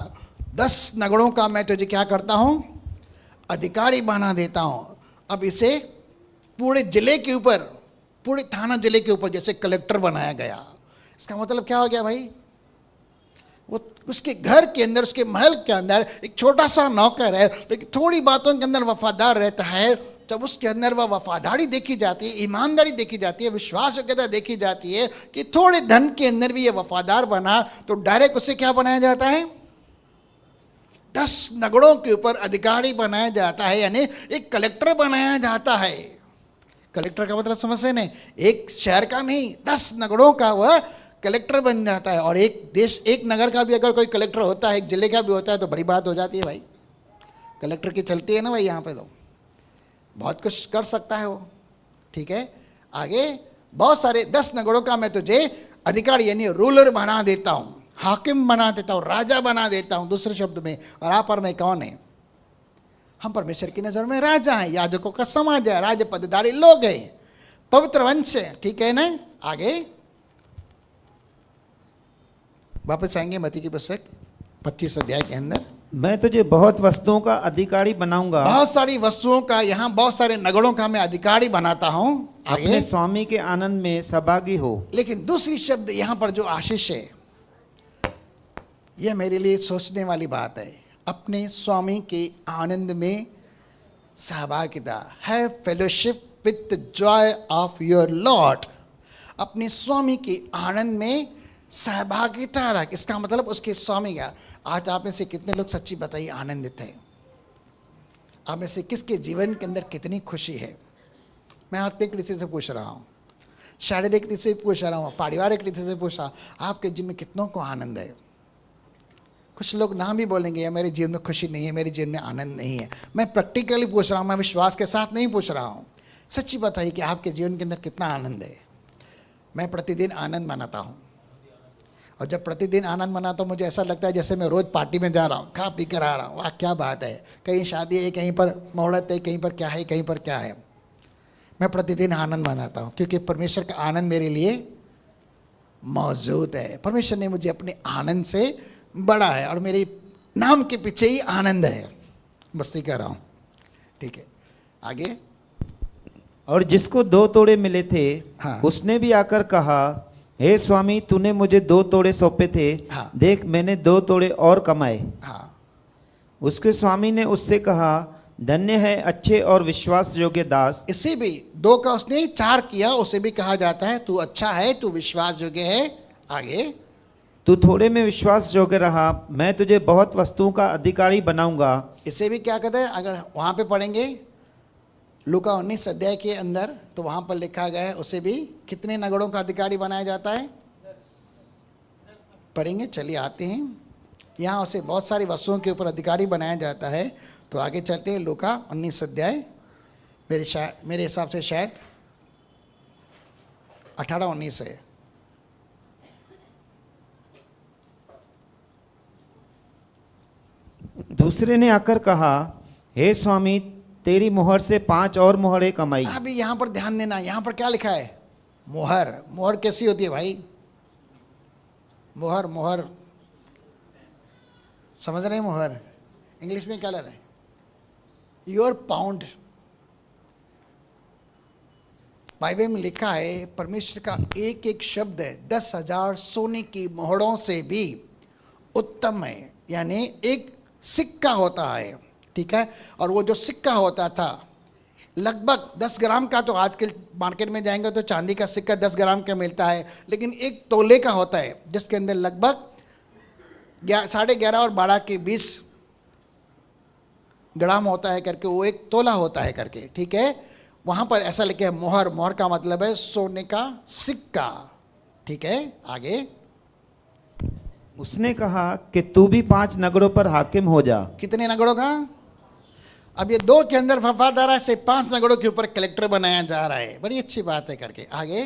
10 नगरों का मैं तुझे क्या करता हूँ? अधिकारी बना देता हूँ। अब इसे पूरे जिले के ऊपर, पूरे थाना जिले के ऊपर जैसे कलेक्टर बनाया गया। इसका मतलब क्या हो गया भाई? वो उसके घर के अंदर, उसके महल के अंदर एक छोटा सा नौकर है, लेकिन थोड़ी बातों के अंदर वफादार रहता है। जब उसके अंदर वह वफादारी देखी जाती है, ईमानदारी देखी जाती है, विश्वासयोग्यता देखी जाती है कि थोड़े धन के अंदर भी ये वफादार बना, तो डायरेक्ट उसे क्या बनाया जाता है? 10 नगरों के ऊपर अधिकारी बनाया जाता है, यानी एक कलेक्टर बनाया जाता है। कलेक्टर का मतलब समझते नहीं, एक शहर का नहीं, 10 नगरों का वह कलेक्टर बन जाता है। और एक देश, एक नगर का भी अगर कोई कलेक्टर होता है, एक जिले का भी होता है, तो बड़ी बात हो जाती है भाई। कलेक्टर की चलती है ना भाई, यहाँ पे तो बहुत कुछ कर सकता है वो, ठीक है। आगे बहुत सारे 10 नगरों का मैं तुझे अधिकारी यानी रूलर बना देता हूँ, हाकिम बना देता हूँ, राजा बना देता हूँ। दूसरे शब्द में, और आप और मैं कौन है? हम परमेश्वर की नज़र में राजा हैं, याजकों का समाज है, राज पदधारी लोग हैं, पवित्र वंश है, ठीक है ना। आगे वापस आएंगे मत्ती की पुस्तक 25 अध्याय के अंदर। मैं तुझे बहुत वस्तुओं का अधिकारी बनाऊंगा, बहुत सारी वस्तुओं का, यहाँ बहुत सारे नगरों का मैं अधिकारी बनाता हूँ। अपने आगे, स्वामी के आनंद में सहभागी हो। लेकिन दूसरी शब्द यहाँ पर जो आशीष है, यह मेरे लिए सोचने वाली बात है। अपने स्वामी के आनंद में सहभागिता, have fellowship with the Joy of your Lord. अपने स्वामी के आनंद में सहभागिता रख। इसका मतलब उसके स्वामी का। आज आप में से कितने लोग सच्ची बताइए आनंदित हैं? आप में से किसके जीवन के अंदर कितनी खुशी है? मैं आत्मिक रीति से पूछ रहा हूँ, शारीरिक रीति से पूछ रहा हूँ, पारिवारिक रीति से पूछ रहा हूँ, आपके जीवन में कितनों को आनंद है? कुछ लोग ना भी बोलेंगे या मेरे जीवन में खुशी नहीं है, मेरे जीवन में आनंद नहीं है। मैं प्रैक्टिकली पूछ रहा हूँ, मैं विश्वास के साथ नहीं पूछ रहा हूँ। सच्ची बताइए कि आपके जीवन के अंदर कितना आनंद है? मैं प्रतिदिन आनंद मनाता हूँ, और जब प्रतिदिन आनंद मनाता हूँ मुझे ऐसा लगता है जैसे मैं रोज़ पार्टी में जा रहा हूँ, खा पी कर आ रहा हूँ। वाह क्या बात है, कहीं शादी है, कहीं पर मुहूर्त है, कहीं पर क्या है, कहीं पर क्या है। मैं प्रतिदिन आनंद मनाता हूँ क्योंकि परमेश्वर का आनंद मेरे लिए मौजूद है। परमेश्वर ने मुझे अपने आनंद से बड़ा है, और मेरे नाम के पीछे ही आनंद है। मस्ती कर रहा हूँ, ठीक है। आगे, और जिसको 2 तोड़े मिले थे, हाँ। उसने भी आकर कहा, हे स्वामी, तूने मुझे 2 तोड़े सौंपे थे, हाँ। देख मैंने 2 तोड़े और कमाए। हाँ, उसके स्वामी ने उससे कहा, धन्य है अच्छे और विश्वास योग्य दास। इसे भी 2 का उसने 4 किया, उसे भी कहा जाता है तू अच्छा है, तू विश्वास योग्य है। आगे, तू थोड़े में विश्वास योग्य रहा, मैं तुझे बहुत वस्तुओं का अधिकारी बनाऊंगा। इसे भी क्या कहते हैं? अगर वहाँ पे पढ़ेंगे लूका 19 अध्याय के अंदर, तो वहाँ पर लिखा गया है उसे भी कितने नगरों का अधिकारी बनाया जाता है? पढ़ेंगे, चलिए आते हैं। यहाँ उसे बहुत सारी वस्तुओं के ऊपर अधिकारी बनाया जाता है। तो आगे चलते हैं, लूका 19 अध्याय, मेरे हिसाब से शायद 18-19 है। दूसरे ने आकर कहा, हे स्वामी, तेरी मुहर से 5 और मुहरें कमाई। अभी यहाँ पर ध्यान देना, यहाँ पर क्या लिखा है? मुहर। मुहर कैसी होती है भाई? मुहर, मुहर समझ रहे हैं? मुहर इंग्लिश में क्या लग रहा है? Your pound. बाइबल में लिखा है, परमेश्वर का एक एक शब्द 10,000 सोने की मोहरों से भी उत्तम है। यानी एक सिक्का होता है, ठीक है, और वो जो सिक्का होता था लगभग 10 ग्राम का, तो आजकल मार्केट में जाएंगे तो चांदी का सिक्का 10 ग्राम का मिलता है, लेकिन 1 तोले का होता है जिसके अंदर लगभग 11.5 और 12 के 20 ग्राम होता है करके, वो 1 तोला होता है करके, ठीक है। वहां पर ऐसा लिखे है मोहर, मोहर का मतलब है सोने का सिक्का, ठीक है। आगे उसने कहा कि तू भी 5 नगरों पर हाकिम हो जा। कितने नगरों का? अब ये 2 के अंदर वफादार से 5 नगरों के ऊपर कलेक्टर बनाया जा रहा है, बड़ी अच्छी बात है करके। आगे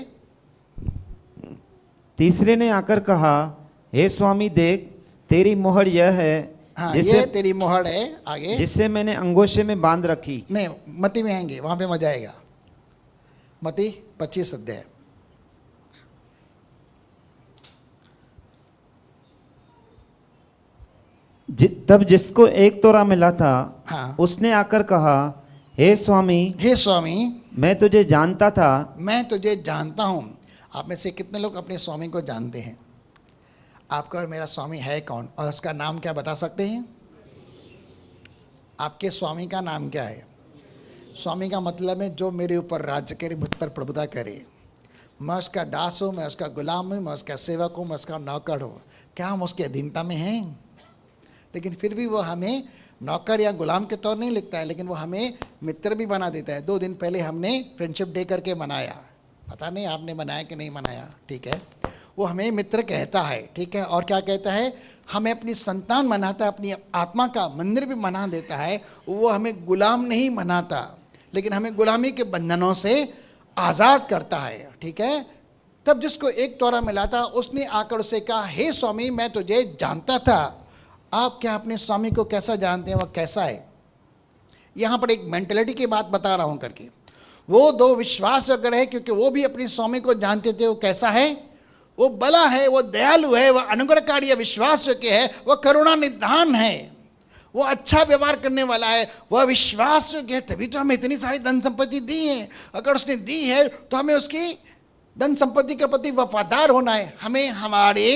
तीसरे ने आकर कहा, हे स्वामी देख, तेरी मोहर यह है हाँ, जिसे ये तेरी मोहर है। आगे जिसे मैंने अंगोछे में बांध रखी। नहीं, मती में आएंगे, वहां पे मजा आएगा। मती 25 अध्याय। तब जिसको 1 तोरा मिला था, हाँ। उसने आकर कहा, हे स्वामी, हे स्वामी, मैं तुझे जानता था। मैं तुझे जानता हूं। आप में से कितने लोग अपने स्वामी को जानते हैं? आपका और मेरा स्वामी है कौन, और उसका नाम क्या बता सकते हैं? आपके स्वामी का नाम क्या है? स्वामी का मतलब है जो मेरे ऊपर राज्य करे, मुझ पर प्रभुता करे। मैं उसका दास हूँ, मैं उसका गुलाम हूँ, मैं उसका सेवक हूँ, मैं उसका नौकर हूँ। क्या हम उसके अधीनता में हैं? लेकिन फिर भी वो हमें नौकर या गुलाम के तौर नहीं लिखता है, लेकिन वो हमें मित्र भी बना देता है। 2 दिन पहले हमने फ्रेंडशिप डे करके मनाया, पता नहीं आपने मनाया कि नहीं मनाया, ठीक है। वो हमें मित्र कहता है, ठीक है। और क्या कहता है? हमें अपनी संतान मनाता है, अपनी आत्मा का मंदिर भी मना देता है। वो हमें गुलाम नहीं मनाता, लेकिन हमें गुलामी के बंधनों से आज़ाद करता है, ठीक है। तब जिसको 1 तोरा मिला था, उसने आकर उसे कहा, हे स्वामी, मैं तुझे जानता था। आप क्या अपने स्वामी को कैसा जानते हैं? वह कैसा है? यहाँ पर एक मेंटलिटी की बात बता रहा हूँ करके। वो 2 विश्वास वगैरह है, क्योंकि वो भी अपने स्वामी को जानते थे। वो कैसा है? वो भला है, वो दयालु है, वह अनुग्रहकारी है, विश्वास योग्य है, वह करुणा निधान है, वो अच्छा व्यवहार करने वाला है, वह विश्वास योग्य है। तभी तो हमें इतनी सारी धन संपत्ति दी है। अगर उसने दी है तो हमें उसकी धन संपत्ति के प्रति वफादार होना है। हमें हमारे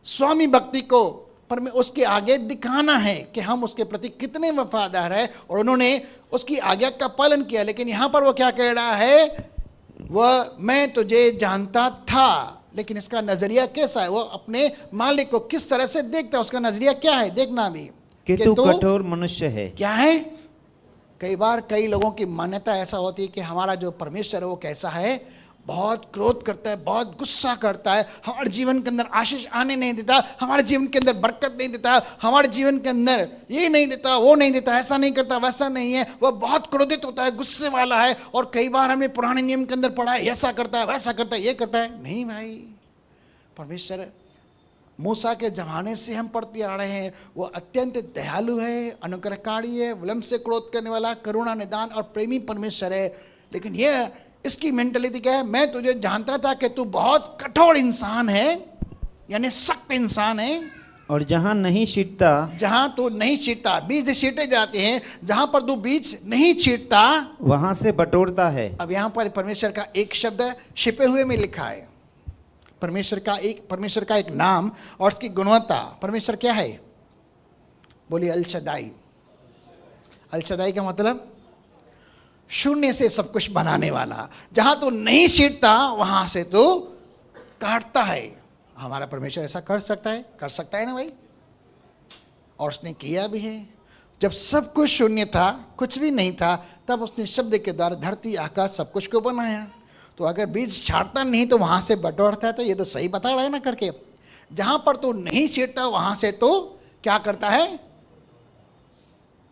स्वामी भक्ति को पर में उसके आगे दिखाना है कि हम उसके प्रति कितने वफादार हैं, और उन्होंने उसकी आज्ञा का पालन किया। लेकिन यहाँ पर वो क्या कह रहा है? वह मैं तुझे जानता था। लेकिन इसका नजरिया कैसा है? वो अपने मालिक को किस तरह से देखता है? उसका नजरिया क्या है? देखना भी कि तू कठोर मनुष्य है। क्या है? कई बार कई लोगों की मान्यता ऐसा होती है कि हमारा जो परमेश्वर है वो कैसा है? बहुत क्रोध करता है, बहुत गुस्सा करता है, हमारे जीवन के अंदर आशीष आने नहीं देता, हमारे जीवन के अंदर बरकत नहीं देता, हमारे जीवन के अंदर ये नहीं देता, वो नहीं देता, ऐसा नहीं करता, वैसा नहीं है। वह बहुत क्रोधित होता है, गुस्से वाला है। और कई बार हमने पुराने नियम के अंदर पढ़ा है, ऐसा करता है, वैसा करता है, ये करता है। नहीं भाई, परमेश्वर मूसा के जमाने से हम पढ़ते आ रहे हैं, वो अत्यंत दयालु है, अनुग्रहकारी है, विलंब से क्रोध करने वाला, करुणा निदान और प्रेमी परमेश्वर है। लेकिन ये इसकी मेंटलिटी क्या है? मैं तुझे जानता था कि तू बहुत कठोर इंसान है, यानी सख्त इंसान है, और जहां नहीं छींटता, जहां तू नहीं छींटता, बीज छींटे जाते हैं, जहां पर तू बीज नहीं छींटता वहां से बटोरता है। अब यहां पर परमेश्वर का एक शब्द छिपे हुए में लिखा है। परमेश्वर का एक नाम और उसकी गुणवत्ता। परमेश्वर क्या है? बोलिए, अल शदाई। अल शदाई का मतलब शून्य से सब कुछ बनाने वाला। जहां तू नहीं छींटता वहां से तू काटता है। हमारा परमेश्वर ऐसा कर सकता है? कर सकता है ना भाई? और उसने किया भी है। जब सब कुछ शून्य था, कुछ भी नहीं था, तब उसने शब्द के द्वारा धरती आकाश सब कुछ को बनाया। तो अगर बीज छाड़ता नहीं तो वहां से बटोरता है, तो ये तो सही बता रहा है ना करके। जहां पर तू नहीं छींटता वहां से तो क्या करता है?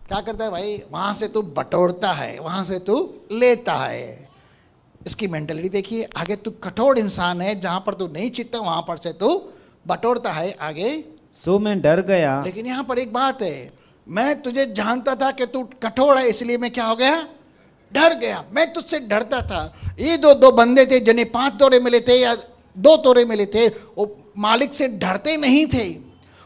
क्या करता है भाई? वहां से तू बटोरता है, वहां से तू लेता है। इसकी मेंटलिटी देखिए। आगे तू कठोर इंसान है, जहां पर तू नहीं छींटता वहां पर से तू बटोरता है। आगे सो मैं डर गया। लेकिन यहां पर एक बात है, मैं तुझे जानता था कि तू कठोर है, इसलिए मैं क्या हो गया? डर गया। मैं तुझसे डरता था। ये दो बंदे थे जिन्हें 5 तोरे मिले थे या 2 तोरे मिले थे, वो मालिक से डरते नहीं थे,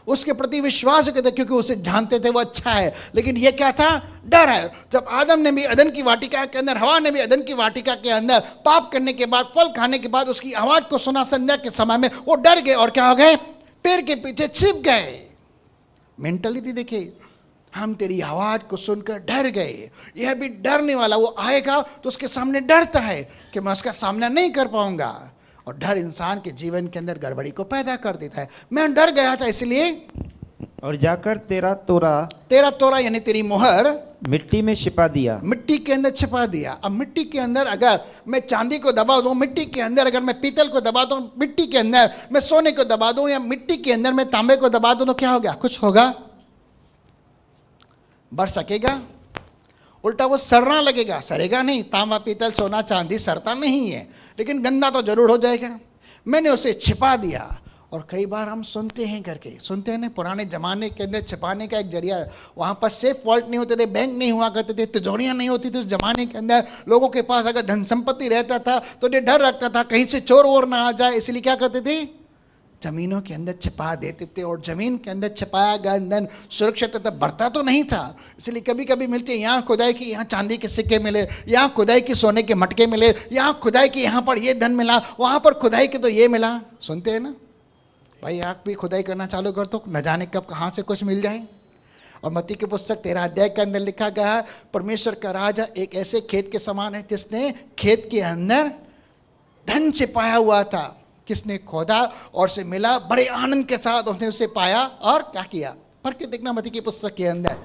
उसके प्रति विश्वास करते, क्योंकि उसे जानते थे वो अच्छा है। लेकिन ये क्या था? डर है। जब आदम ने भी अदन की वाटिका के अंदर, हवा ने भी अदन की वाटिका के अंदर पाप करने के बाद, फल खाने के बाद उसकी आवाज को सुना संध्या के समय में, वो डर गए और क्या हो गए? पेड़ के पीछे छिप गए। मेंटलिटी देखिए। हम तेरी आवाज़ को सुनकर डर गए। यह भी डरने वाला, वो आएगा तो उसके सामने डरता है कि मैं उसका सामना नहीं कर पाऊंगा। और डर इंसान के जीवन के अंदर गड़बड़ी को पैदा कर देता है। मैं डर गया था इसलिए, और जाकर तेरा तोरा यानी तेरी मोहर मिट्टी में छिपा दिया। मिट्टी के अंदर छिपा दिया। अब मिट्टी के अंदर अगर मैं चांदी को दबा दूं, मिट्टी के अंदर अगर मैं पीतल को दबा दूं, मिट्टी के अंदर मैं सोने को दबा दूं, या मिट्टी के अंदर मैं तांबे को दबा दूं, तो क्या हो गया? कुछ होगा? बढ़ सकेगा? उल्टा वो सड़ना लगेगा। सड़ेगा नहीं। तांबा पीतल सोना चांदी सड़ता नहीं है, लेकिन गंदा तो जरूर हो जाएगा। मैंने उसे छिपा दिया। और कई बार हम सुनते हैं ना, पुराने ज़माने के अंदर छिपाने का एक जरिया, वहाँ पर सेफ वॉल्ट नहीं होते थे, बैंक नहीं हुआ करते थे, तिजोरियाँ नहीं होती थी उस ज़माने के अंदर। लोगों के पास अगर धन संपत्ति रहता था तो ये डर रखता था कहीं से चोर वोर ना आ जाए, इसलिए क्या करते थे? ज़मीनों के अंदर छिपा देते थे। और ज़मीन के अंदर छिपाया गया धन सुरक्षित था, बढ़ता तो नहीं था। इसलिए कभी कभी मिलते, यहाँ खुदाई की, यहाँ चांदी के सिक्के मिले, यहाँ खुदाई की सोने के मटके मिले, यहाँ खुदाई की यहाँ पर ये धन मिला, वहाँ पर खुदाई के तो ये मिला। सुनते हैं ना भाई, आप भी खुदाई करना चालू कर दो, न जाने कब कहाँ से कुछ मिल जाए। और मत्ती की पुस्तक 13 अध्याय के अंदर लिखा गया है, परमेश्वर का राजा एक ऐसे खेत के समान है जिसने खेत के अंदर धन छिपाया हुआ था। किसने खोदा और से मिला, बड़े आनंद के साथ उसने उसे पाया और क्या किया? पढ़ के देखना मत्ती की पुस्तक के अंदर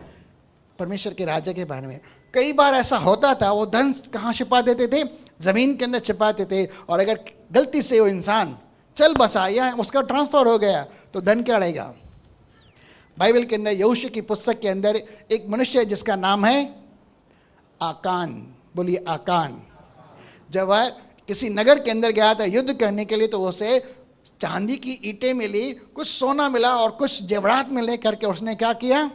परमेश्वर के राजा के बारे में। कई बार ऐसा होता था, वो धन कहाँ छिपा देते थे? ज़मीन के अंदर छिपाते थे। और अगर गलती से वो इंसान चल बसा या उसका ट्रांसफर हो गया तो धन क्या रहेगा? बाइबल के अंदर यहोशू की पुस्तक के अंदर एक मनुष्य है जिसका नाम है आकान। बोलिए आकान। जब वह किसी नगर के अंदर गया था युद्ध करने के लिए, तो उसे चांदी की ईंटें मिली, कुछ सोना मिला और कुछ जेवरात मिले करके उसने क्या किया?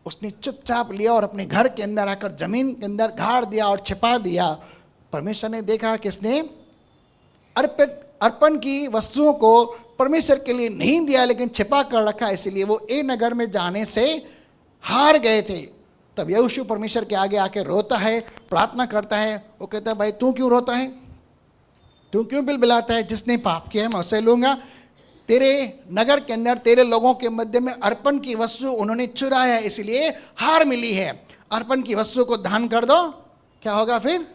उसने चुपचाप लिया और अपने घर के अंदर आकर जमीन के अंदर गाड़ दिया और छिपा दिया। परमेश्वर ने देखा कि इसने अर्पण की वस्तुओं को परमेश्वर के लिए नहीं दिया, लेकिन छिपा कर रखा, इसलिए वो ए नगर में जाने से हार गए थे। तब यहोशू परमेश्वर के आगे आके रोता है, प्रार्थना करता है। वो कहता है, भाई तू क्यों रोता है? तू क्यों बिलबिलाता है? जिसने पाप किया है मैं उससे लूँगा। तेरे नगर के अंदर तेरे लोगों के मध्य में अर्पण की वस्तु उन्होंने चुराया है, इसलिए हार मिली है। अर्पण की वस्तु को दान कर दो, क्या होगा? फिर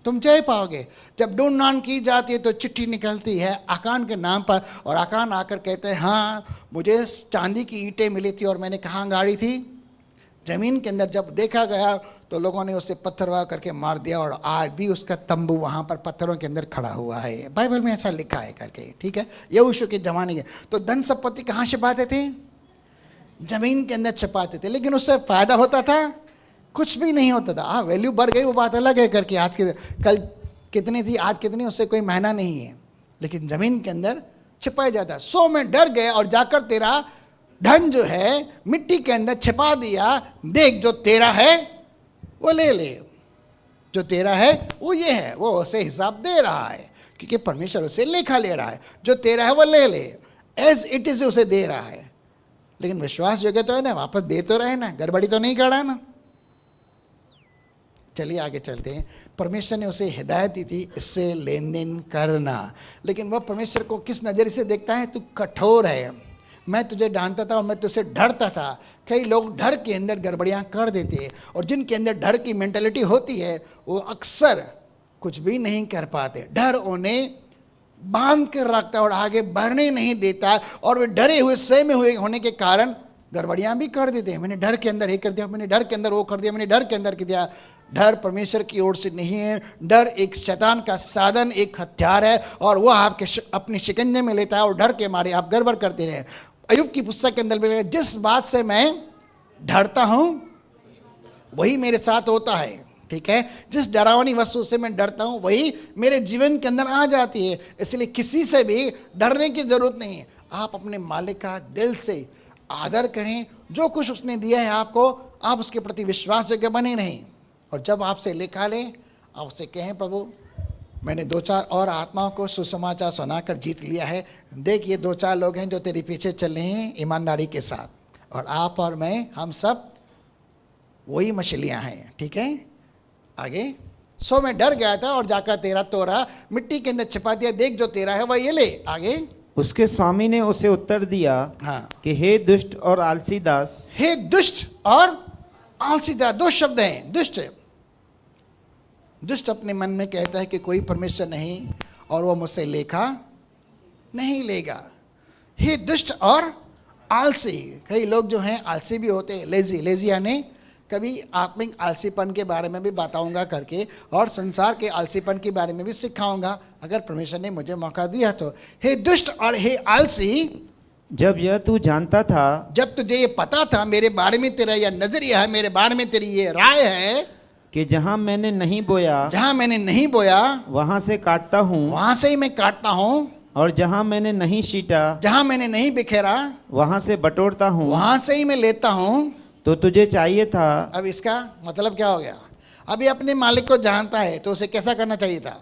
तुम जय पाओगे। जब ढूंढ की जाती है तो चिट्ठी निकलती है आकान के नाम पर, और आकान आकर कहते हैं, हाँ मुझे चांदी की ईंटें मिली थी और मैंने कहाँ गाड़ी थी? ज़मीन के अंदर। जब देखा गया तो लोगों ने उसे पत्थरवाह करके मार दिया, और आज भी उसका तंबू वहाँ पर पत्थरों के अंदर खड़ा हुआ है। बाइबल में ऐसा लिखा है करके, ठीक है। यहोशू के ज़माने के तो धन संपत्ति कहाँ छिपाते थे? ज़मीन के अंदर छिपाते थे। लेकिन उससे फ़ायदा होता था? कुछ भी नहीं होता था। हाँ, वैल्यू बढ़ गई वो बात अलग है करके, आज के कल कितनी थी आज कितनी, उससे कोई मायना नहीं है। लेकिन ज़मीन के अंदर छिपाया जाता है। सो मैं डर गया और जाकर तेरा धन जो है मिट्टी के अंदर छिपा दिया। देख जो तेरा है वो ले ले, जो तेरा है वो ये है। वो उसे हिसाब दे रहा है क्योंकि परमेश्वर उसे लेखा ले रहा है। जो तेरा है वो ले ले, एज इट इज उसे दे रहा है। लेकिन विश्वास योग्य तो है ना, वापस दे तो रहे ना, गड़बड़ी तो नहीं कर रहा है ना। चलिए आगे चलते हैं। परमेश्वर ने उसे हिदायत दी थी इससे लेन देन करना, लेकिन वह परमेश्वर को किस नज़रिए से देखता है? तू कठोर है, मैं तुझे जानता था और मैं तुझसे डरता था। कई लोग डर के अंदर गड़बड़ियाँ कर देते हैं, और जिनके अंदर डर की मेंटालिटी होती है वो अक्सर कुछ भी नहीं कर पाते। डर उन्हें बांध कर रखता है और आगे बढ़ने नहीं देता, और वे डरे हुए सहमे हुए होने के कारण गड़बड़ियाँ भी कर देते हैं। मैंने डर के अंदर ये कर दिया, मैंने डर के अंदर वो कर दिया, मैंने डर के अंदर कर दिया। डर परमेश्वर की ओर से नहीं है। डर एक शैतान का साधन, एक हथियार है, और वह आपके अपने शिकंजे में लेता है, और डर के मारे आप गड़बड़ करते रहे। अय्यूब की पुस्तक के अंदर भी, जिस बात से मैं डरता हूँ वही मेरे साथ होता है, ठीक है। जिस डरावनी वस्तु से मैं डरता हूँ वही मेरे जीवन के अंदर आ जाती है। इसलिए किसी से भी डरने की जरूरत नहीं है। आप अपने मालिक का दिल से आदर करें। जो कुछ उसने दिया है आपको, आप उसके प्रति विश्वास योग्य बने नहीं। और जब आपसे लेखा लें, आप उससे कहें, प्रभु मैंने 2-4 और आत्माओं को सुसमाचार सुनाकर जीत लिया है। देख ये 2-4 लोग हैं जो तेरे पीछे चल रहे हैं ईमानदारी के साथ, और आप और मैं, हम सब वही मछलियां हैं, ठीक है। आगे, सो मैं डर गया था और जाकर तेरा तोरा मिट्टी के अंदर छिपा दिया। देख जो तेरा है वह ये ले। आगे, उसके स्वामी ने उसे उत्तर दिया हाँ, कि हे दुष्ट और आलसी दास, हे दुष्ट और आलसी दास, दो शब्द हैं। दुष्ट, दुष्ट अपने मन में कहता है कि कोई परमेश्वर नहीं और वो मुझसे लेखा नहीं लेगा। हे दुष्ट और आलसी, कई लोग जो हैं आलसी भी होते हैं, लेजी। लेजी यानी कभी आत्मिक आलसीपन के बारे में भी बताऊंगा करके, और संसार के आलसीपन के बारे में भी सिखाऊंगा अगर परमेश्वर ने मुझे मौका दिया तो। हे दुष्ट और हे आलसी, जब यह तू जानता था जब तुझे ये पता था, मेरे बारे में तेरा यह नजरिया है, मेरे बारे में तेरी ये राय है कि जहां मैंने नहीं बोया जहां मैंने नहीं बोया वहां से काटता हूँ, वहां से ही मैं काटता हूँ, और जहां मैंने नहीं छीटा जहां मैंने नहीं बिखेरा वहां से बटोरता हूँ, वहां से ही मैं लेता हूँ। तो तुझे चाहिए था। अब इसका मतलब क्या हो गया? अभी अपने मालिक को जानता है तो उसे कैसा करना चाहिए था?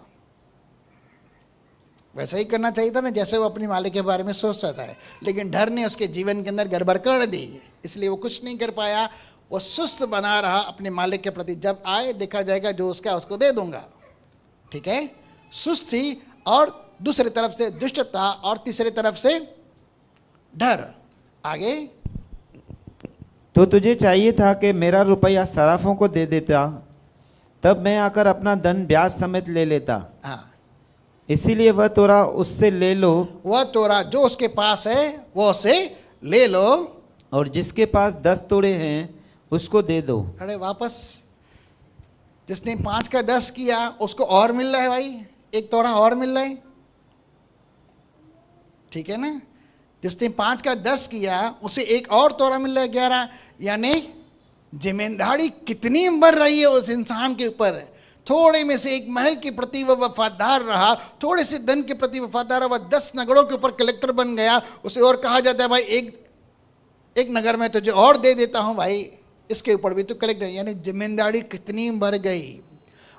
वैसा ही करना चाहिए था ना जैसे वो अपने मालिक के बारे में सोचता था। लेकिन डर ने उसके जीवन के अंदर गड़बड़ कर दी, इसलिए वो कुछ नहीं कर पाया। वो सुस्त बना रहा अपने मालिक के प्रति। जब आए देखा जाएगा, जो उसका उसको दे दूंगा। ठीक है, सुस्ती और दूसरी तरफ से दुष्टता और तीसरी तरफ से डर। आगे, तो तुझे चाहिए था कि मेरा रुपया सराफों को दे देता, तब मैं आकर अपना धन ब्याज समेत ले लेता। हाँ, इसीलिए वह तोरा उससे ले लो, वह तोरा जो उसके पास है वो उसे ले लो, और जिसके पास 10 तोड़े हैं उसको दे दो। अरे वापस, जिसने 5 का 10 किया उसको और मिल रहा है भाई, एक तोड़ा और मिल रहा है। ठीक है ना, जिसने 5 का 10 किया उसे एक और तोड़ा मिल रहा है 11। यानी जिम्मेदारी कितनी बढ़ रही है उस इंसान के ऊपर। थोड़े में से एक महल के प्रति वह वफादार रहा, थोड़े से धन के प्रति वफादार रहा, वह 10 नगरों के ऊपर कलेक्टर बन गया। उसे और कहा जाता है भाई एक नगर में तुझे और दे देता हूं भाई, इसके ऊपर भी तो कलेक्टर। यानी जिम्मेदारी कितनी बढ़ गई।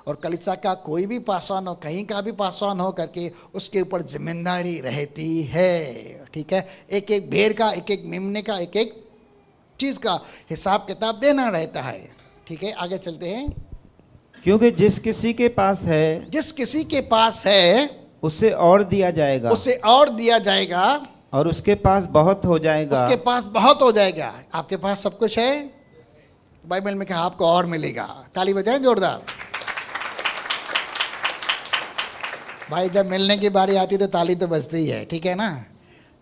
और कलीसिया का कोई भी पासवान हो, कहीं का भी पासवान हो करके उसके ऊपर जिम्मेदारी रहती है। ठीक है, एक एक भेड़ का, एक एक मेमने का, एक एक चीज का हिसाब किताब देना रहता है। ठीक है, आगे चलते हैं। क्योंकि जिस किसी के पास है, जिस किसी के पास है उसे और दिया जाएगा, उसे और दिया जाएगा, और उसके पास बहुत हो जाएगा। उसके पास बहुत हो जाएगा। आपके पास सब कुछ है, बाइबल में कहा आपको और मिलेगा। ताली बजाएं जोरदार। भाई जब मिलने की बारी आती तो ताली तो बजती ही है। ठीक है ना,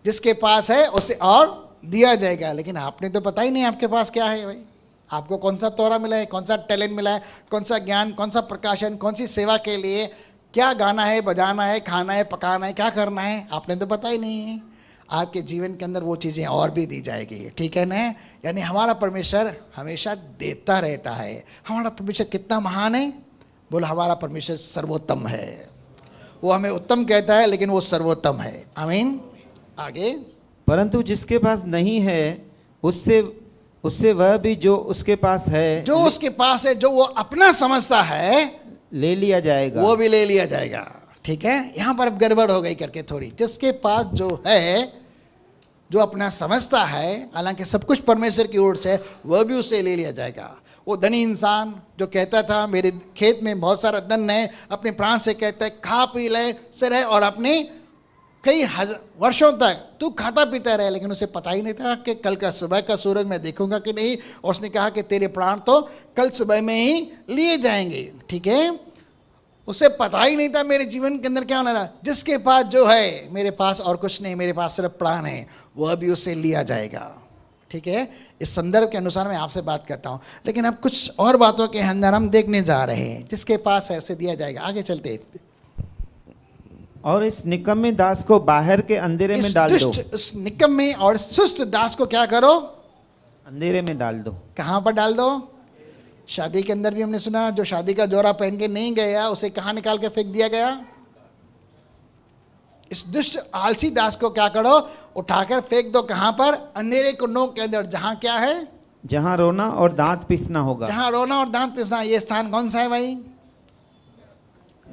जिसके पास है उसे और दिया जाएगा। लेकिन आपने तो पता ही नहीं आपके पास क्या है भाई। आपको कौन सा तोरा मिला है, कौन सा टैलेंट मिला है, कौन सा ज्ञान, कौन सा प्रकाशन, कौन सी सेवा के लिए क्या गाना है, बजाना है, खाना है, पकाना है, क्या करना है, आपने तो पता ही नहीं है। आपके जीवन के अंदर वो चीज़ें और भी दी जाएगी। ठीक है ना, यानी हमारा परमेश्वर हमेशा देता रहता है। हमारा परमेश्वर कितना महान है, बोला हमारा परमेश्वर सर्वोत्तम है। वो हमें उत्तम कहता है लेकिन वो सर्वोत्तम है। आमीन। आगे, परंतु जिसके पास नहीं है उससे वह भी जो उसके पास है, जो उसके पास है, जो वो अपना समझता है, ले लिया जाएगा। वो भी ले लिया जाएगा। ठीक है, यहां पर अब गड़बड़ हो गई करके थोड़ी। जिसके पास जो है, जो अपना समझता है, हालांकि सब कुछ परमेश्वर की ओर से, वह भी उसे ले लिया जाएगा। वो धनी इंसान जो कहता था मेरे खेत में बहुत सारा धन है, अपने प्राण से कहता है खा पी ले से रहे और अपने कई वर्षों तक तू खाता पीता रहे, लेकिन उसे पता ही नहीं था कि कल का सुबह का सूरज मैं देखूंगा कि नहीं। और उसने कहा कि तेरे प्राण तो कल सुबह में ही लिए जाएंगे। ठीक है, उसे पता ही नहीं था मेरे जीवन के अंदर क्या होना रहा। जिसके पास जो है, मेरे पास और कुछ नहीं, मेरे पास सिर्फ प्राण है, वह भी उससे लिया जाएगा। ठीक है, इस संदर्भ के अनुसार मैं आपसे बात करता हूं। लेकिन अब कुछ और बातों के अंदर हम देखने जा रहे हैं। जिसके पास है उसे दिया जाएगा। आगे चलते। और इस निकम्मे दास को बाहर के अंधेरे में डाल दो। इस निकम्मे और सुस्त दास को क्या करो? अंधेरे में डाल दो। कहां पर डाल दो? शादी के अंदर भी हमने सुना, जो शादी का जोड़ा पहन के नहीं गया उसे कहां निकाल के फेंक दिया गया? इस दुष्ट आलसी दास को क्या करो? उठाकर फेंक दो। कहां पर? अंधेरे कुंडों के अंदर। जहां क्या है? जहां रोना और दांत पीसना होगा। जहां रोना और दांत पीसना। ये स्थान कौन सा है भाई?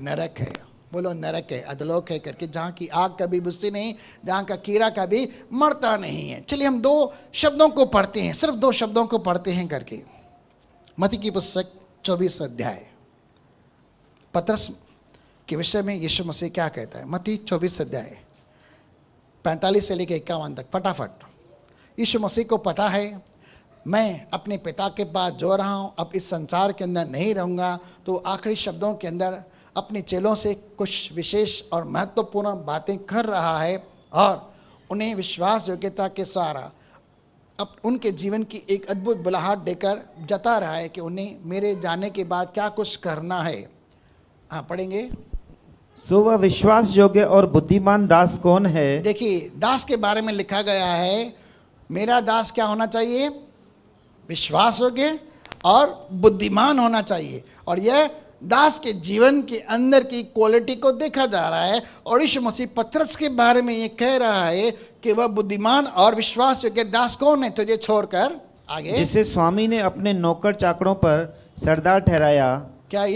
नरक है। बोलो नरक है, अधलोक है करके, जहां की आग कभी बुझती नहीं, जहां का कीड़ा कभी मरता नहीं है। चलिए हम 2 शब्दों को पढ़ते हैं, सिर्फ 2 शब्दों को पढ़ते हैं करके। मत्ती की पुस्तक 24 अध्याय, पतरस के विषय में यीशु मसीह क्या कहता है? मत्ती 24 अध्याय 45 से लेकर 51 तक फटाफट। यीशु मसीह को पता है मैं अपने पिता के पास जो रहा हूँ, अब इस संसार के अंदर नहीं रहूँगा, तो आखिरी शब्दों के अंदर अपने चेलों से कुछ विशेष और महत्वपूर्ण बातें कर रहा है और उन्हें विश्वास योग्यता के सहारा अब उनके जीवन की एक अद्भुत बुलाहट देकर जता रहा है कि उन्हें मेरे जाने के बाद क्या कुछ करना है। हाँ, पढ़ेंगे। सो वह विश्वास योग्य और बुद्धिमान दास कौन है? देखिए, दास के बारे में लिखा गया है, मेरा दास क्या होना चाहिए? विश्वास योग्य और बुद्धिमान होना चाहिए। और यह दास के जीवन के अंदर की क्वालिटी को देखा जा रहा है। और यीशु मसीह पतरस के बारे में ये कह रहा है कि वह बुद्धिमान और विश्वास योग्य दास कौन है? तुझे छोड़कर आगे, जिसे स्वामी ने अपने नौकर चाकरों पर सरदार ठहराया। क्या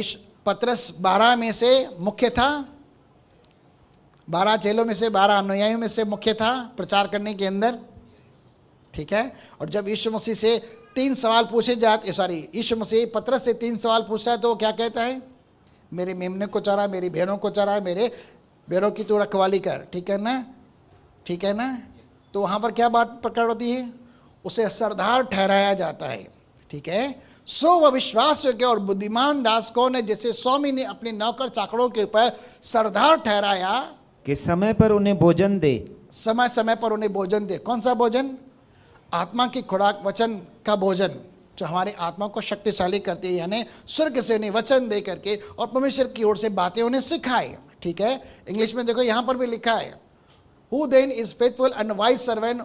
पतरस 12 में से मुख्य था? 12 चेलों में से, 12 अनुयायियों में से मुख्य था प्रचार करने के अंदर, ठीक है। और जब यीशु मसीह से 3 सवाल पूछे जाते, यीशु मसीह पतरस से 3 सवाल पूछता है तो वो क्या कहता है? मेरे मेमने को चरा, मेरी बहनों को चरा, मेरे बैरों की तू रखवाली कर, ठीक है ना, ठीक है ना। तो वहाँ पर क्या बात प्रकट होती है? उसे सरदार ठहराया जाता है, ठीक है। सो वह विश्वास योग्य और बुद्धिमान दास कौन है, जैसे स्वामी ने अपने नौकर चाकरों के ऊपर सरदार ठहराया कि समय पर उन्हें भोजन दे। समय समय पर उन्हें भोजन दे। कौन सा भोजन? आत्मा की खुराक, वचन का भोजन, जो हमारे आत्मा को शक्तिशाली करती है, यानी स्वर्ग से उन्हें वचन दे करके और परमेश्वर की ओर से बातें उन्हें सिखाए, ठीक है। इंग्लिश में देखो, यहाँ पर भी लिखा है, Who then is faithful and wise servant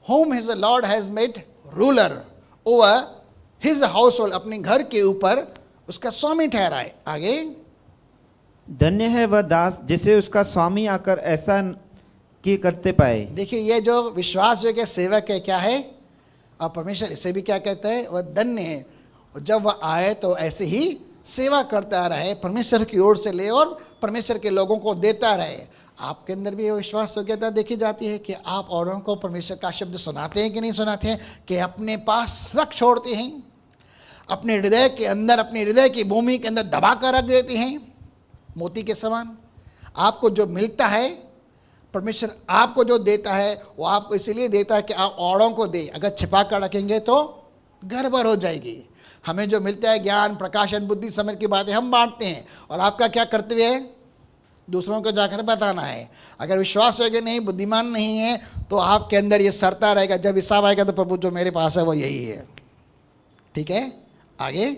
whom his Lord has made ruler over his household, अपने घर के ऊपर उसका स्वामी ठहराए। आगे, धन्य है वह दास जिसे उसका स्वामी आकर ऐसा कि करते पाए। देखिए, ये जो विश्वास योग्य सेवक है क्या है? और परमेश्वर इसे भी क्या कहता है? वह धन्य है। और जब वह आए तो ऐसे ही सेवा करता रहे, परमेश्वर की ओर से ले और परमेश्वर के लोगों को देता रहे। आपके अंदर भी विश्वास योग्यता देखी जाती है कि आप औरों को परमेश्वर का शब्द सुनाते हैं कि नहीं सुनाते हैं, कि अपने पास रख छोड़ते हैं, अपने हृदय के अंदर, अपने हृदय की भूमि के अंदर दबा कर रख देते हैं, मोती के समान। आपको जो मिलता है, परमेश्वर आपको जो देता है, वो आपको इसलिए देता है कि आप औरों को दे। अगर छिपा कर रखेंगे तो गड़बड़ हो जाएगी। हमें जो मिलता है ज्ञान, प्रकाशन, बुद्धि, समझ की बातें हम बांटते हैं, और आपका क्या कर्तव्य है? दूसरों को जाकर बताना है। अगर विश्वास योग्य नहीं, बुद्धिमान नहीं है, तो आपके अंदर ये सरता रहेगा, जब हिसाब आएगा तो प्रभु जो मेरे पास है वो यही है, ठीक है। आगे,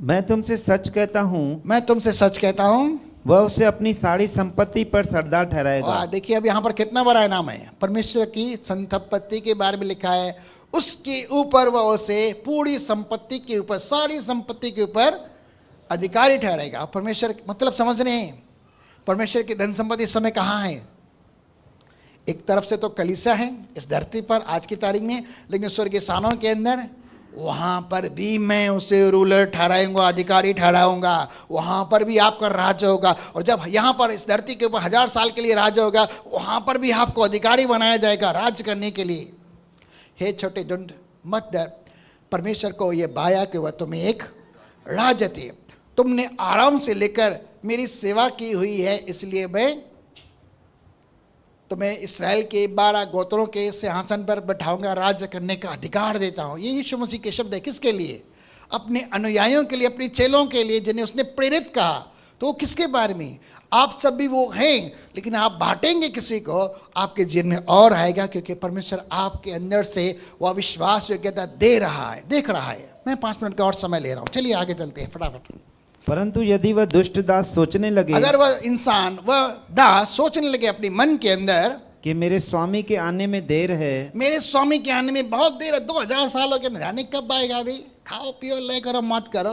मैं तुमसे सच कहता हूँ, मैं तुमसे सच कहता हूँ, वह उसे अपनी सारी संपत्ति पर सरदार ठहराएगा। देखिए, अब यहाँ पर कितना बड़ा इनाम है। परमेश्वर की संपत्ति के बारे में लिखा है, उसके ऊपर वह उसे पूरी संपत्ति के ऊपर, सारी संपत्ति के ऊपर अधिकारी ठहराएगा। परमेश्वर मतलब समझ रहे हैं, परमेश्वर की धन संपत्ति इस समय कहाँ है? एक तरफ से तो कलीसिया है इस धरती पर आज की तारीख में, लेकिन स्वर्गीय स्थानों के अंदर, वहाँ पर भी मैं उसे रूलर ठहराऊंगा, अधिकारी ठहराऊंगा। वहाँ पर भी आपका राज्य होगा। और जब यहाँ पर इस धरती के ऊपर 1000 साल के लिए राज्य होगा, वहाँ पर भी आपको अधिकारी बनाया जाएगा राज्य करने के लिए। हे छोटे झुंड, मत डर। परमेश्वर को ये बाया कि वह तुम्हें एक राज्य थे, तुमने आराम से लेकर मेरी सेवा की हुई है, इसलिए मैं तुम्हें इसराइल के 12 गोत्रों के सिंहासन पर बैठाऊंगा, राज्य करने का अधिकार देता हूं। ये यीशु मसीह के शब्द है। किसके लिए? अपने अनुयायियों के लिए, अपने चेलों के लिए, जिन्हें उसने प्रेरित कहा। तो वो किसके बारे में? आप सब भी वो हैं, लेकिन आप बांटेंगे किसी को, आपके जीवन में और आएगा, क्योंकि परमेश्वर आपके अंदर से वह विश्वास योग्यता दे रहा है, देख रहा है। मैं 5 मिनट का और समय ले रहा हूँ, चलिए आगे चलते हैं फटाफट। परंतु यदि वह दुष्ट दास सोचने लगे, अगर वह इंसान, वह दास सोचने लगे अपने मन के अंदर कि मेरे स्वामी के आने में देर है, मेरे स्वामी के आने में बहुत देर है, 2000 साल हो गए, न जाने कब आएगा। अभी खाओ पियो, ले करो, मत करो।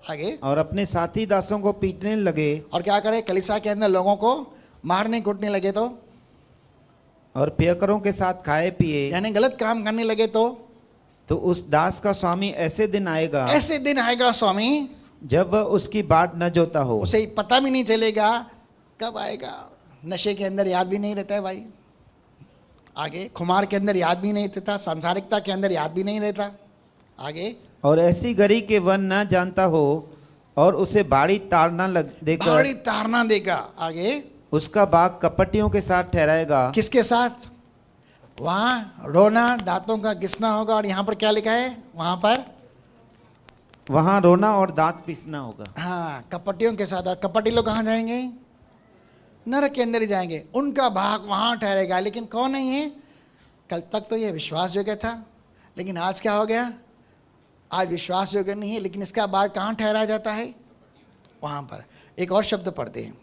आगे, और अपने साथी दासों को पीटने लगे, और क्या करे? कलीसिया के अंदर लोगों को मारने कूटने लगे तो, और पियकरों के साथ खाए पिए, यानी गलत काम करने लगे तो उस दास का स्वामी ऐसे दिन आएगा, ऐसे दिन आएगा स्वामी जब वह उसकी बाट न जोता हो। उसे पता भी नहीं चलेगा कब आएगा। नशे के अंदर याद भी नहीं रहता है भाई। आगे, खुमार के अंदर याद भी नहीं रहता, सांसारिकता के अंदर याद भी नहीं रहता। आगे, और ऐसी गरी के वन न जानता हो और उसे बाड़ी ताड़ना देकर बाड़ी ताड़ना देगा। आगे, उसका भाग कपटियों के साथ ठहराएगा। किसके साथ? वहां रोना दांतों का घिसना होगा, और यहां पर क्या लिखा है? वहां पर वहां रोना और दांत पीसना होगा। हाँ, कपटियों के साथ। और कपटी लोग कहाँ जाएंगे? नरक के अंदर ही जाएंगे, उनका भाग वहां ठहरेगा। लेकिन कौन है ये? कल तक तो ये विश्वास योग्य था, लेकिन आज क्या हो गया? आज विश्वास योग्य नहीं है, लेकिन इसका भाग कहाँ ठहराया जाता है? वहां पर। एक और शब्द पढ़ते हैं,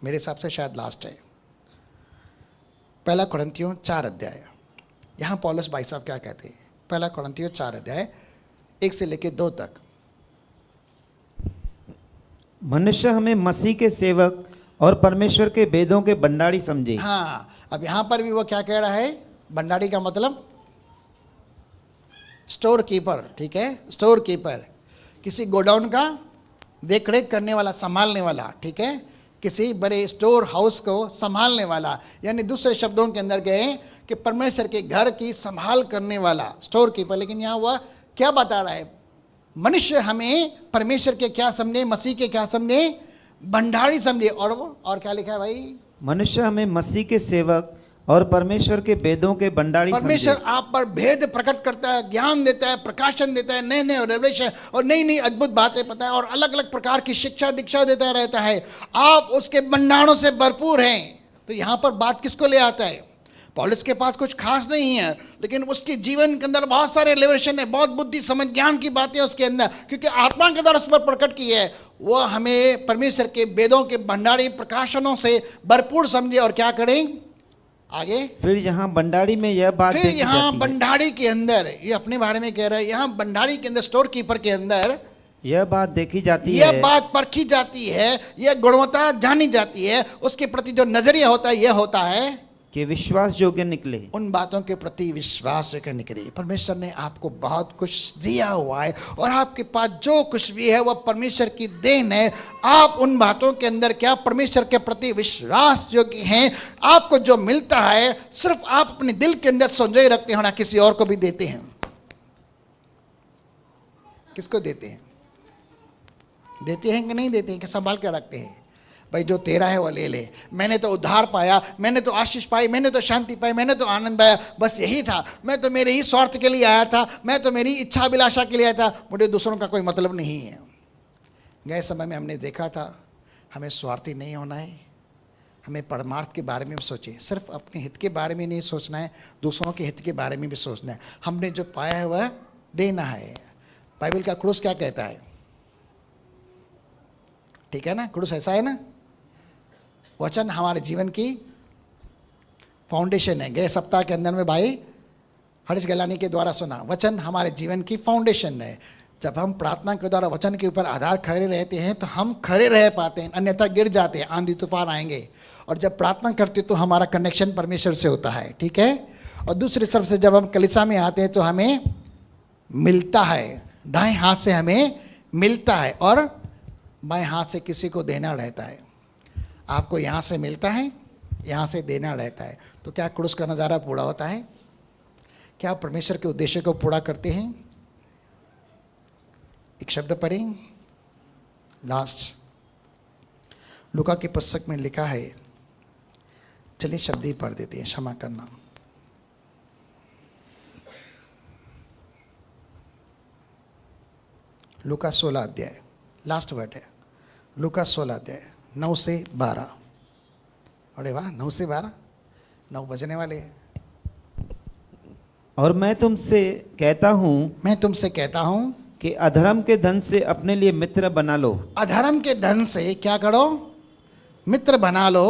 मेरे हिसाब से शायद लास्ट है, 1 कुरिन्थियों 4 अध्याय। यहाँ पौलुस भाई साहब क्या कहते हैं? 1 कुरिन्थियों 4 अध्याय 1 से लेकर 2 तक। मनुष्य हमें मसीह के सेवक और परमेश्वर के वेदों के भंडारी समझे। हाँ, अब यहाँ पर भी वो क्या कह रहा है? भंडारी का मतलब स्टोर कीपर, ठीक है? स्टोर कीपर, किसी गोडाउन का देखरेख करने वाला, संभालने वाला, ठीक है? किसी बड़े स्टोर हाउस को संभालने वाला, यानी दूसरे शब्दों के अंदर गए कि परमेश्वर के घर की संभाल करने वाला स्टोर कीपर। लेकिन यहाँ वह क्या बता रहा है? मनुष्य हमें परमेश्वर के क्या समझे? मसीह के क्या समझे? भंडारी समझे। और क्या लिखा है भाई? मनुष्य हमें मसीह के सेवक और परमेश्वर के वेदों के भंडारी परमेश्वर समझे। आप पर भेद प्रकट करता है, ज्ञान देता है, प्रकाशन देता है, नए नए रेवलेशन और नई नई अद्भुत बातें पता है, और अलग अलग प्रकार की शिक्षा दीक्षा देता रहता है। आप उसके भंडारों से भरपूर हैं। तो यहाँ पर बात किसको ले आता है? पौलुस के पास कुछ खास नहीं है, लेकिन उसके जीवन के अंदर बहुत सारे रेवलेशन है, बहुत बुद्धि समझ ज्ञान की बातें उसके अंदर, क्योंकि आत्मा के द्वारा उस पर प्रकट की है। वो हमें परमेश्वर के वेदों के भंडारी प्रकाशनों से भरपूर समझे। और क्या करें आगे? फिर यहाँ भंडारी में यह बात फिर देखी यहाँ जाती है। भंडारी के अंदर, ये अपने बारे में कह रहा है, यहाँ भंडारी के अंदर, स्टोर कीपर के अंदर यह बात देखी जाती यह है, बात परखी जाती है, यह गुणवत्ता जानी जाती है, उसके प्रति जो नजरिया होता है यह होता है कि विश्वास योग्य निकले। उन बातों के प्रति विश्वास करने के लिए। परमेश्वर ने आपको बहुत कुछ दिया हुआ है, और आपके पास जो कुछ भी है वह परमेश्वर की देन है। आप उन बातों के अंदर क्या परमेश्वर के प्रति विश्वास योग्य हैं? आपको जो मिलता है सिर्फ आप अपने दिल के अंदर संजोए रखते हो, ना किसी और को भी देते हैं। किसको देते हैं? देते हैं कि नहीं देते हैं? कि संभाल कर रखते हैं? भाई जो तेरा है वो ले ले, मैंने तो उद्धार पाया, मैंने तो आशीष पाई, मैंने तो शांति पाई, मैंने तो आनंद पाया, बस यही था, मैं तो मेरे ही स्वार्थ के लिए आया था, मैं तो मेरी इच्छा अभिलाषा के लिए आया था, मुझे दूसरों का कोई मतलब नहीं है। गए समय में हमने देखा था, हमें स्वार्थी नहीं होना है, हमें परमार्थ के बारे में भी सोचें। सिर्फ अपने हित के बारे में नहीं सोचना है, दूसरों के हित के बारे में भी सोचना है। हमने जो पाया है वह देना है। बाइबल का क्रूस क्या कहता है? ठीक है ना? क्रूस ऐसा है ना? वचन हमारे जीवन की फाउंडेशन है। गए सप्ताह के अंदर में भाई हरीश गलानी के द्वारा सुना, वचन हमारे जीवन की फाउंडेशन है। जब हम प्रार्थना के द्वारा वचन के ऊपर आधार खड़े रहते हैं तो हम खड़े रह पाते हैं, अन्यथा गिर जाते हैं, आंधी तूफान आएंगे। और जब प्रार्थना करते तो हमारा कनेक्शन परमेश्वर से होता है, ठीक है? और दूसरी तरफ से जब हम कलीसिया में आते हैं तो हमें मिलता है, दाएं हाथ से हमें मिलता है और बाएं हाथ से किसी को देना रहता है। आपको यहाँ से मिलता है, यहाँ से देना रहता है। तो क्या क्रूस का नज़ारा पूरा होता है? क्या परमेश्वर के उद्देश्य को पूरा करते हैं? एक शब्द पढ़ें लास्ट, लूका की पुस्तक में लिखा है, चलिए शब्द ही पढ़ देते हैं, क्षमा करना। लूका 16 अध्याय, लास्ट वर्ड है, लूका 16 अध्याय 9 से 12। अरे वाह, 9 से 12, 9 बजने वाले हैं। और मैं तुमसे कहता हूँ कि अधर्म के धन से अपने लिए मित्र बना लो। अधर्म के धन से क्या करो? मित्र बना लो,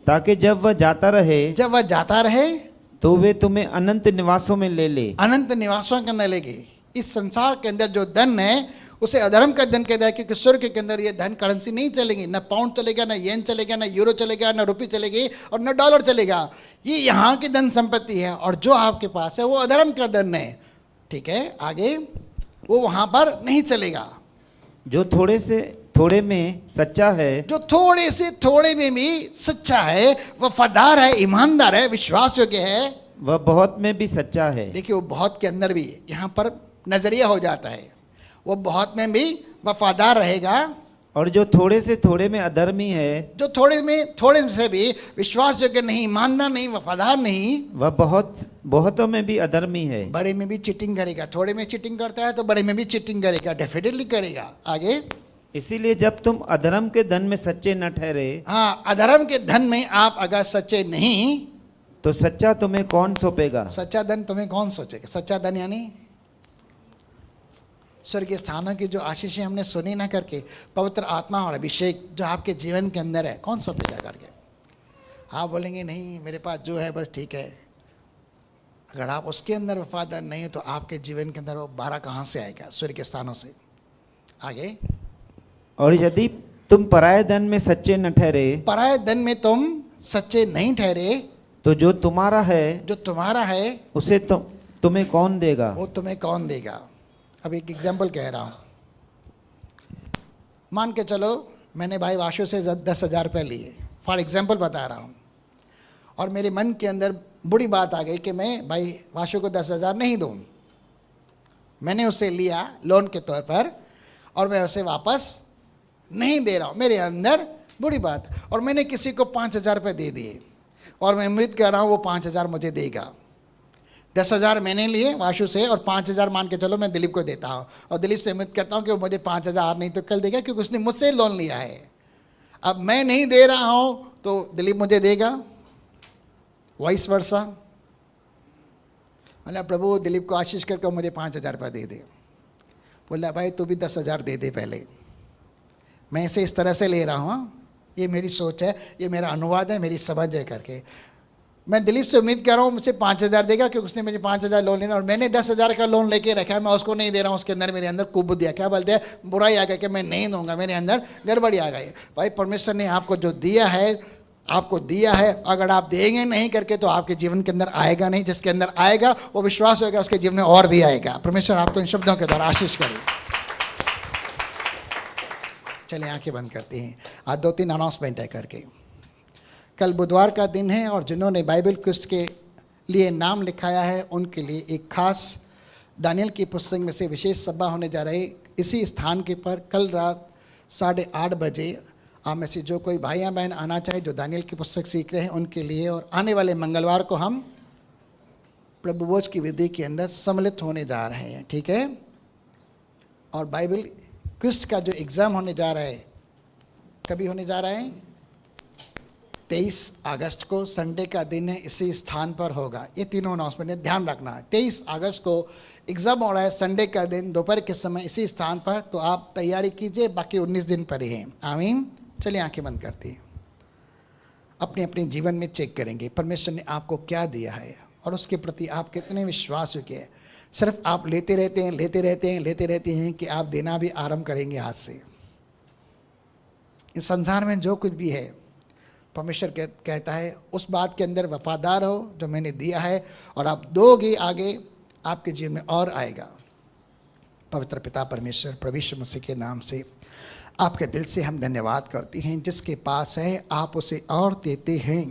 ताकि जब वह जाता रहे तो वे तुम्हें अनंत निवासों में ले ले। अनंत निवासों के अंदर लेगे। इस संसार के अंदर जो धन है उसे अधर्म का धन कहता है, क्योंकि स्वर्ग के अंदर ये धन करेंसी नहीं चलेगी, न पाउंड चलेगा, न येन चलेगा, न यूरो चलेगा, न रुपये चलेगी और न डॉलर चलेगा। ये यहाँ की धन संपत्ति है, और जो आपके पास है वो अधर्म का धन है, ठीक है? आगे वो वहाँ पर नहीं चलेगा। जो थोड़े से थोड़े में सच्चा है, जो थोड़े से थोड़े में भी सच्चा है, वफादार है, ईमानदार है, विश्वास योग्य है, वह बहुत में भी सच्चा है। देखिए वो बहुत के अंदर भी यहाँ पर नजरिया हो जाता है, वो बहुत में भी वफादार रहेगा, और जो थोड़े से थोड़े में अधर्मी है जो थोड़े से भी विश्वास योग्य नहीं, ईमानदार नहीं, वफादार नहीं, वह बहुतों में भी अधर्मी है। बड़े में भी चीटिंग करेगा। थोड़े में चीटिंग करता है तो बड़े में भी चीटिंग करेगा, डेफिनेटली करेगा। आगे, इसीलिए जब तुम अधर्म के धन में सच्चे न ठहरे, हाँ, अधर्म के धन में आप अगर सच्चे नहीं, तो सच्चा तुम्हें कौन सौंपेगा? सच्चा धन तुम्हें कौन सोचेगा? सच्चा धन यानी स्वर्गीय स्थानों की जो आशीषें हमने सुनी ना करके, पवित्र आत्मा और अभिषेक जो आपके जीवन के अंदर है, कौन सौंपेगा करके? आप बोलेंगे नहीं, मेरे पास जो है बस ठीक है। अगर आप उसके अंदर वफादार नहीं हो तो आपके जीवन के अंदर वो 12 कहाँ से आएगा? स्वर्गीय स्थानों से। आगे, और यदि तुम पराये धन में सच्चे न ठहरे, पराये धन में तुम सच्चे नहीं ठहरे, तो जो तुम्हारा है जो तुम्हारा है उसे तुम्हें कौन देगा? वो तुम्हें कौन देगा? अब एक एग्जाम्पल कह रहा हूँ। मान के चलो मैंने भाई वाशु से 10,000 रुपये लिए, फॉर एग्जाम्पल बता रहा हूँ, और मेरे मन के अंदर बुरी बात आ गई कि मैं भाई वाशु को 10,000 नहीं दूँ। मैंने उसे लिया लोन के तौर पर और मैं उसे वापस नहीं दे रहा हूँ, मेरे अंदर बुरी बात। और मैंने किसी को 5,000 रुपये दे दिए और मैं उम्मीद कर रहा हूँ वो 5,000 मुझे देगा। 10,000 मैंने लिए वाशु से और 5,000 मान के चलो मैं दिलीप को देता हूँ, और दिलीप से उम्मीद करता हूँ कि वो मुझे 5,000 नहीं तो कल देगा, क्योंकि उसने मुझसे लोन लिया है। अब मैं नहीं दे रहा हूँ तो दिलीप मुझे देगा, वाइस वर्सा। मतलब प्रभु दिलीप को आशीष करके मुझे 5,000 रुपये दे दे। बोला भाई तू भी 10,000 दे दे पहले, मैं इसे इस तरह से ले रहा हूँ, ये मेरी सोच है, ये मेरा अनुवाद है, मेरी समझ है करके। मैं दिलीप से उम्मीद कर रहा हूँ मुझसे 5,000 देगा, क्योंकि उसने मुझे 5,000 लोन लेना और मैंने 10,000 का लोन लेके रखा है, मैं उसको नहीं दे रहा हूँ। उसके अंदर मेरे अंदर कुबुद्धिया, क्या बोलते हैं, बुराई आ गई कि मैं नहीं दूंगा, मेरे अंदर गड़बड़ी आ गई। भाई परमेश्वर ने आपको जो दिया है, आपको दिया है, अगर आप देंगे नहीं करके तो आपके जीवन के अंदर आएगा नहीं। जिसके अंदर आएगा वो विश्वास होगा, उसके जीवन में और भी आएगा। परमेश्वर आपको इन शब्दों के द्वारा आशीष करे। चलिए आंखें बंद करते हैं। आज 2-3 अनाउंसमेंट है करके। कल बुधवार का दिन है और जिन्होंने बाइबल क्विज के लिए नाम लिखाया है उनके लिए एक खास दानियल की पुस्तक में से विशेष सभा होने जा रही इसी स्थान के पर कल रात 8:30 बजे। आप में से जो कोई भाई या बहन आना चाहे जो दानियल की पुस्तक सीख रहे हैं उनके लिए, और आने वाले मंगलवार को हम प्रभु भोज की विधि के अंदर सम्मिलित होने जा रहे हैं, ठीक है। और बाइबल क्विज का जो एग्ज़ाम होने जा रहा है, कभी होने जा रहा है? 23 अगस्त को, संडे का दिन है, इसी स्थान पर होगा। ये तीनों अनाउंसमेंट है, ध्यान रखना है। 23 अगस्त को एग्ज़ाम हो रहा है, संडे का दिन दोपहर के समय इसी स्थान पर। तो आप तैयारी कीजिए, बाकी 19 दिन पर ही हैं। आमीन। चलिए आंखें बंद करती हैं। अपने अपने जीवन में चेक करेंगे परमेश्वर ने आपको क्या दिया है और उसके प्रति आप कितने विश्वास योग्य हैं। सिर्फ आप लेते रहते हैं कि आप देना भी आरंभ करेंगे आज से। इस संसार में जो कुछ भी है परमेश्वर कहता है उस बात के अंदर वफादार हो जो मैंने दिया है, और आप दोगे आगे आपके जीवन में और आएगा। पवित्र पिता परमेश्वर प्रभु यीशु मसीह के नाम से आपके दिल से हम धन्यवाद करते हैं। जिसके पास है आप उसे और देते हैं,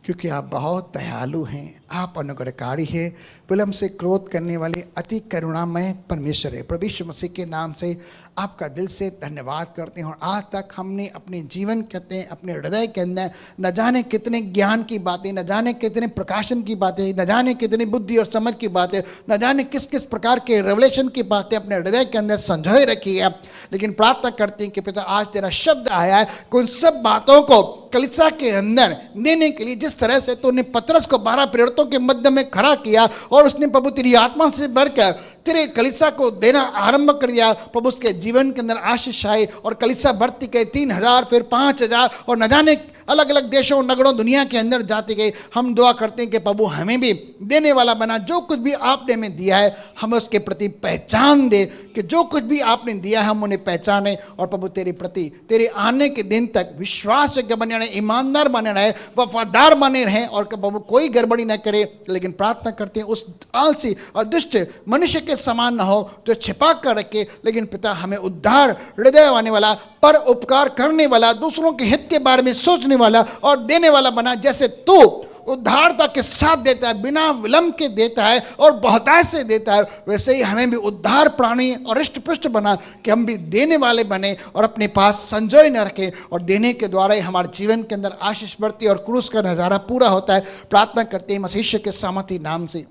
क्योंकि आप बहुत दयालु हैं, आप अनुग्रहकारी हैं, विलम्ब से क्रोध करने वाले अति करुणामय परमेश्वर है। प्रभु यीशु मसीह के नाम से आपका दिल से धन्यवाद करते हैं। और आज तक हमने अपने जीवन कहते हैं अपने हृदय के अंदर न जाने कितने ज्ञान की बातें, न जाने कितने प्रकाशन की बातें, न जाने कितनी बुद्धि और समझ की बातें, न जाने किस किस प्रकार के रेवलेशन की बातें अपने हृदय के अंदर संजोए रखी है। लेकिन प्रार्थना करते हैं कि पिता आज तेरा शब्द आया है कि उन सब बातों को कलीसिया के अंदर देने के लिए, जिस तरह से तूने पतरस को 12 प्रेरितों के मध्य में खड़ा किया और उसने प्रभु तेरी आत्मा से भरकर तेरे कलीसिया को देना आरंभ कर दिया। प्रभु उसके जीवन के अंदर आशीष आई और कलीसिया बढ़ती गई, 3,000 फिर 5,000 और न जाने अलग अलग देशों नगरों दुनिया के अंदर जाते गए। हम दुआ करते हैं कि प्रभु हमें भी देने वाला बना। जो कुछ भी आपने हमें दिया है हमें उसके प्रति पहचान दे, कि जो कुछ भी आपने दिया है हम उन्हें पहचाने और प्रभु तेरे प्रति तेरे आने के दिन तक विश्वास योग्य बने रहे, ईमानदार बने रहे, वफादार बने रहें और प्रभु कोई गड़बड़ी न करे। लेकिन प्रार्थना करते हैं उस आलसी और दुष्ट मनुष्य के समान न हो जो छिपा कर रखे, लेकिन पिता हमें उद्धार हृदय आने वाला, पर उपकार करने वाला, दूसरों के हित के बारे में सोचने वाला और देने वाला बना। जैसे तू उद्धारता के साथ देता है, बिना विलंब के देता है और बहुतायत से देता है, वैसे ही हमें भी उद्धार प्राणी और इष्ट पुष्ट बना कि हम भी देने वाले बने और अपने पास संजोए न रखें, और देने के द्वारा ही हमारे जीवन के अंदर आशीष बढ़ती है और क्रूस का नज़ारा पूरा होता है। प्रार्थना करते हैं मसीह के सामर्थी नाम से,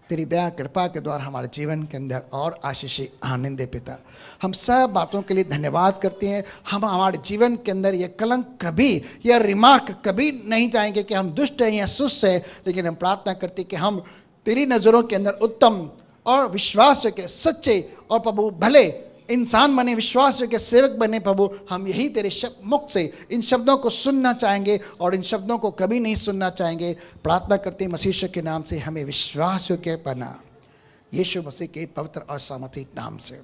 तेरी दया कृपा के द्वारा हमारे जीवन के अंदर और आशीष आनंद दे पिता। हम सब बातों के लिए धन्यवाद करते हैं। हम हमारे जीवन के अंदर ये कलंक कभी या रिमार्क कभी नहीं चाहेंगे कि हम दुष्ट हैं या सुस्त हैं, लेकिन हम प्रार्थना करते हैं कि हम तेरी नज़रों के अंदर उत्तम और विश्वास के सच्चे और प्रभु भले इंसान बने, विश्वास के सेवक बने प्रभु। हम यही तेरे मुख से इन शब्दों को सुनना चाहेंगे और इन शब्दों को कभी नहीं सुनना चाहेंगे। प्रार्थना करते हैं मसीह के नाम से, हमें विश्वास के बना यीशु मसीह के पवित्र और सामर्थी नाम से,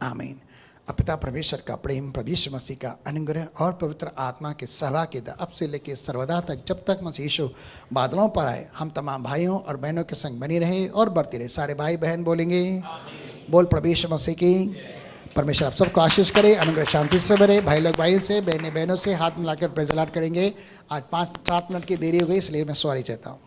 आमीन। अब पिता परमेश्वर का प्रेम, प्रभु यीशु मसीह का अनुग्रह और पवित्र आत्मा के सहभागिता अब से लेकर सर्वदा तक, जब तक मसीह यीशु बादलों पर आए, हम तमाम भाइयों और बहनों के संग बनी रहे और बढ़ती रहे। सारे भाई बहन बोलेंगे बोल प्रभु यीशु मसीह की। परमेश्वर आप सबको आशीष करे, अनुग्रह शांति से भरे। भाई लोग भाइयों से, बहनें बहनों से हाथ मिलाकर प्रेज़ द लॉर्ड करेंगे। आज 5-7 मिनट की देरी हो गई, इसलिए मैं सॉरी चाहता हूँ।